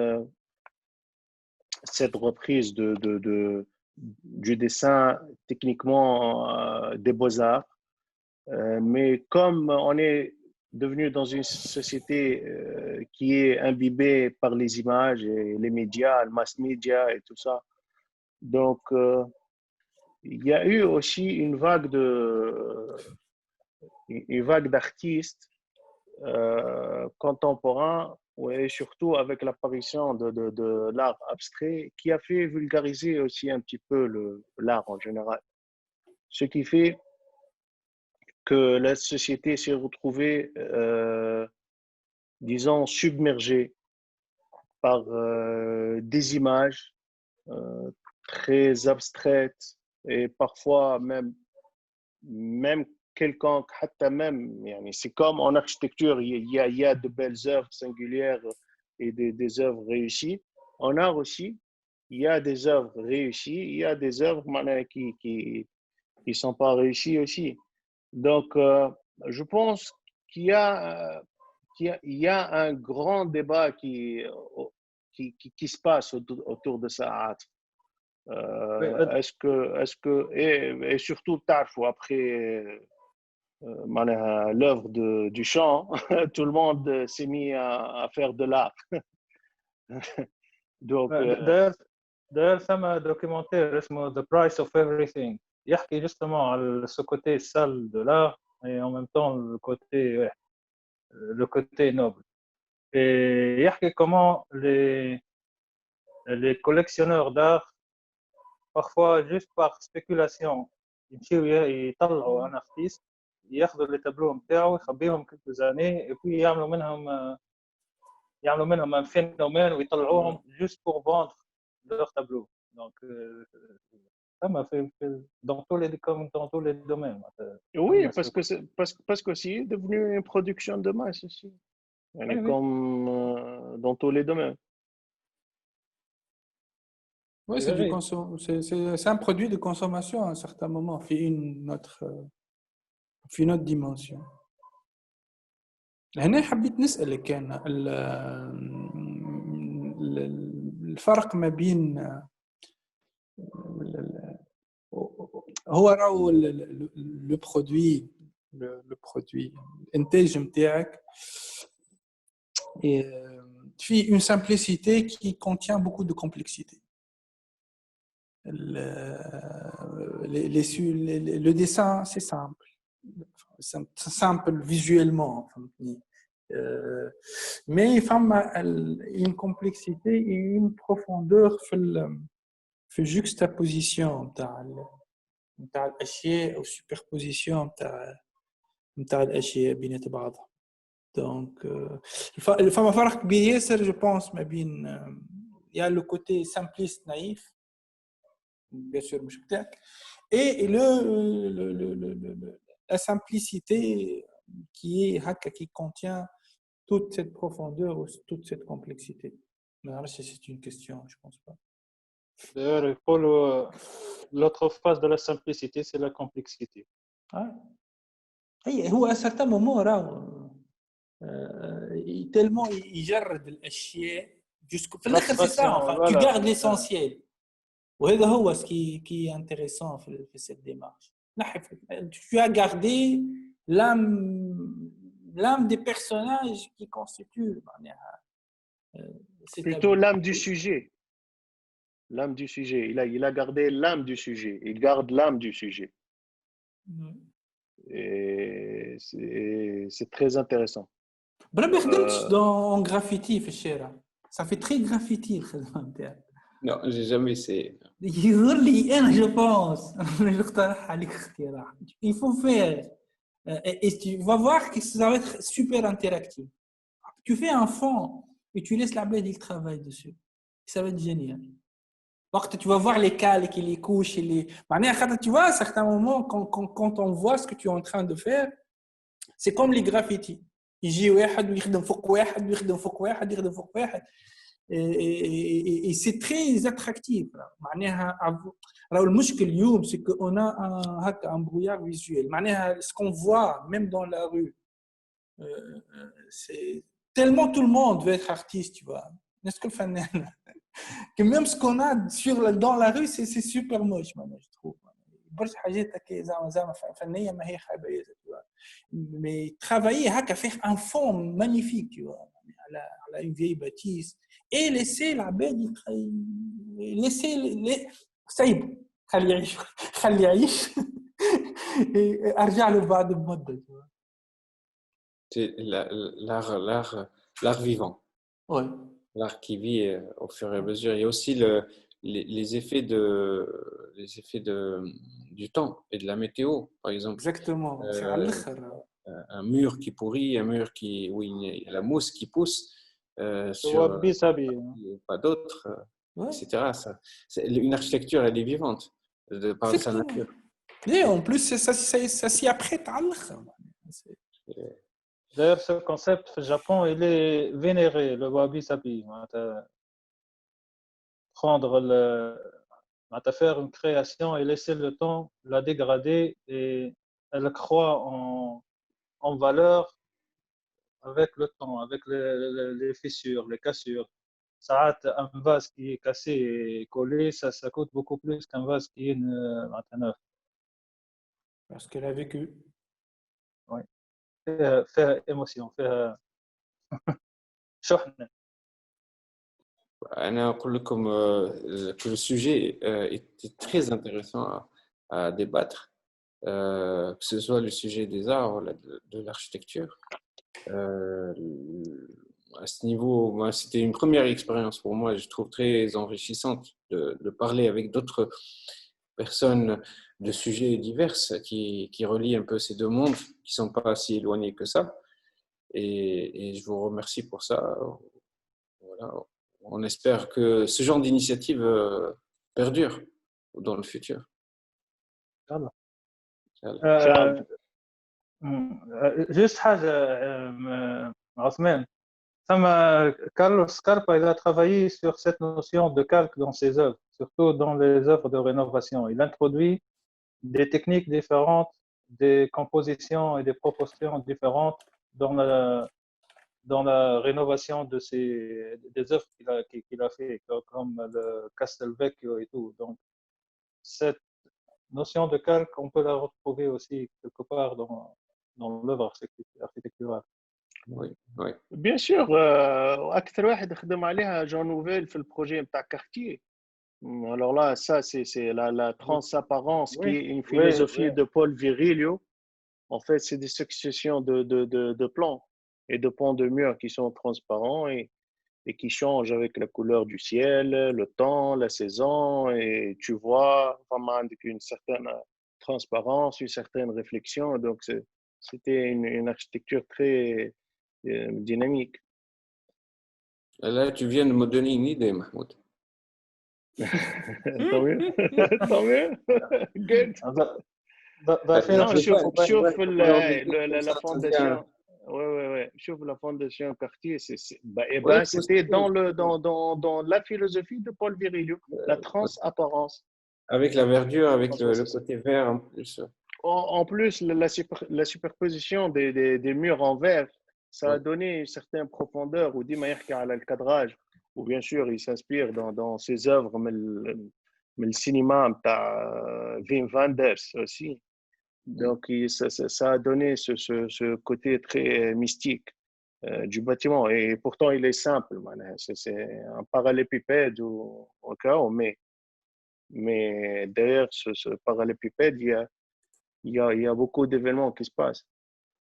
reprise du dessin techniquement des beaux-arts, mais comme on est devenu dans une société qui est imbibée par les images et les médias, le mass media et tout ça, donc il y a eu aussi une vague d'artistes contemporains, et surtout avec l'apparition de l'art abstrait, qui a fait vulgariser aussi un petit peu l'art en général. Ce qui fait que la société s'est retrouvée, disons, submergée par des images très abstraites et parfois même quelconques. C'est comme en architecture, il y a de belles œuvres singulières et des œuvres réussies. En art aussi, il y a des œuvres réussies, il y a des œuvres qui sont pas réussies aussi. Donc, je pense qu'il y a, il y a un grand débat qui se passe autour de ça. Et surtout, après l'œuvre du chant, tout le monde s'est mis à faire de l'art. Donc, d'ailleurs فما documentaire اسمه The Price of Everything يحكي justement على ce côté sale de l'art et en même temps le côté noble. Et يحكي comment les collectionneurs d'art parfois juste par spéculation يمشيو يطلعوا un artiste ياخذوا les tableaux نتاعو يخبيهم quelques années et puis يعملوا منهم un phénomène ويطلعوهم juste pour vendre leurs tableaux. Donc ça m'a fait dans tous les domaines. Oui, parce que c'est devenu une production de masse aussi. Oui. Comme dans tous les domaines. Oui, c'est un produit de consommation à un certain moment, في une autre dimension. هنا حبيت نسألك كان الفرق ما بين هو راهو لو برودوي الانتاج نتاعك في une simplicité qui contient beaucoup de complexité. Le dessin c'est simple visuellement. Mais une complexité et une profondeur في juxtaposition نتاع الاشياء والسوبربوزيسيون نتاع الاشياء بينات بعضها. دونك فما فرق كبير ياسر جو بونس ما بين يا لو كوتي سامبليست نايف bien sûr مش بتاعك et la simplicité qui est هكا qui contient toute cette profondeur ou toute cette complexité. Mais c'est une question, je pense pas. D'ailleurs, l'autre phase de la simplicité, c'est la complexité. هو à certains moments راهو tellement يجرد الاشياء jusqu'au في الاخر c'est ça enfin tu gardes l'essentiel وهذا هو ce qui est intéressant في cette démarche. Tu as gardé l'âme des personnages qui constituent plutôt l'âme du sujet. L'âme du sujet. Il a gardé l'âme du sujet. Il garde l'âme du sujet. Et c'est très intéressant. بربي خدمتش dans graffiti في الشارع. Ça fait très graffiti الخدمة نتاعك. Non, j'ai jamais essayé. يظهر لي أنا je pense. نقترح عليك اختراع. Il faut faire. Et tu vas voir que ça va être super interactif. Tu fais un fond et tu laisses la bled il travaille dessus. Ça va être génial. Tu vas voir les calques et les couches et les. Tu vois, à certains moments, quand on voit ce que tu es en train de faire, c'est comme les graffitis. يجي واحد ويخدم فوق واحد ويخدم فوق واحد ويخدم فوق واحد. Et c'est très attractif. معناها راهو المشكل اليوم c'est qu'on a un brouillard visuel. معناها ce qu'on voit même dans la rue, c'est tellement tout le monde veut être artiste, tu vois. Est-ce que le fanel que même ce qu'on a dans la rue c'est super moche maintenant je trouve. برشا حاجات هكا زعما فنيه ما هي خايبه ياسر tu vois. Mais travailler هكا faire un fond magnifique tu vois على une vieille bâtisse et laisser العباد laisser سايب خلي يعيش ارجع له بعد بمده tu vois. C'est l'art vivant. Ouais. L'art qui vit au fur et à mesure. Il y a aussi les effets du temps et de la météo, par exemple. Exactement. Un mur qui pourrit, un mur où il y a la mousse qui pousse sur pas d'autres, etc. Une architecture, elle est vivante par sa nature. Et en plus, ça s'y apprête à l'autre. D'ailleurs, ce concept au Japon, il est vénéré, le wabi-sabi. Prendre faire une création et laisser le temps la dégrader et elle croît en valeur avec le temps, avec les fissures, les cassures. Un vase qui est cassé et collé, ça coûte beaucoup plus qu'un vase qui est neuf. Parce qu'elle a vécu. Oui. Faire émotion, faire شحنة. أنا أقول لكم que le sujet était très intéressant à débattre, que ce soit le sujet des arts ou de l'architecture. À ce niveau, c'était une première expérience pour moi, je trouve très enrichissante de parler avec d'autres personnes de sujets divers qui relient un peu ces deux mondes qui ne sont pas si éloignés que ça. Et je vous remercie pour ça. Voilà. On espère que ce genre d'initiative perdure dans le futur. Juste حاجة عثمان. Carlos Scarpa, il a travaillé sur cette notion de calque dans ses œuvres, surtout dans les œuvres de rénovation. Il introduit des techniques différentes, des compositions et des proportions différentes dans la rénovation des œuvres qu'il a fait, comme le Castelvecchio et tout. Donc, cette notion de calque, on peut la retrouver aussi quelque part dans l'œuvre architecturale. Oui, oui. Bien sûr, أكثر واحد خدم عليها جون نوفيل في البروجي نتاع كارتيer. Alors là, ça c'est la transapparence qui est une philosophie de Paul Virilio. En fait, c'est des successions de plans. et de pans de murs qui sont transparents et qui changent avec la couleur du ciel, le temps, la saison, et tu vois vraiment avec une certaine transparence, une certaine réflexion. Donc, c'était une architecture très dynamique. Là, tu viens de me donner une idée, Mahmoud. Tant mieux. Tant mieux. Good. Non, شوف la fondation. Ouais. شوف la fondation Cartier, c'était dans la philosophie de Paul Virilio, la transapparence. Avec la verdure, avec le côté vert en plus. En plus, la superposition des murs en verre, ça a donné une certaine profondeur, ou dit le cadrage, ou bien sûr, il s'inspire dans ses œuvres, mais le cinéma, Wim Wenders aussi. Donc, ça a donné ce côté très mystique du bâtiment. Et pourtant, il est simple. C'est un parallélépipède au cas où, mais derrière ce parallélépipède, il y a beaucoup d'événements qui se passent.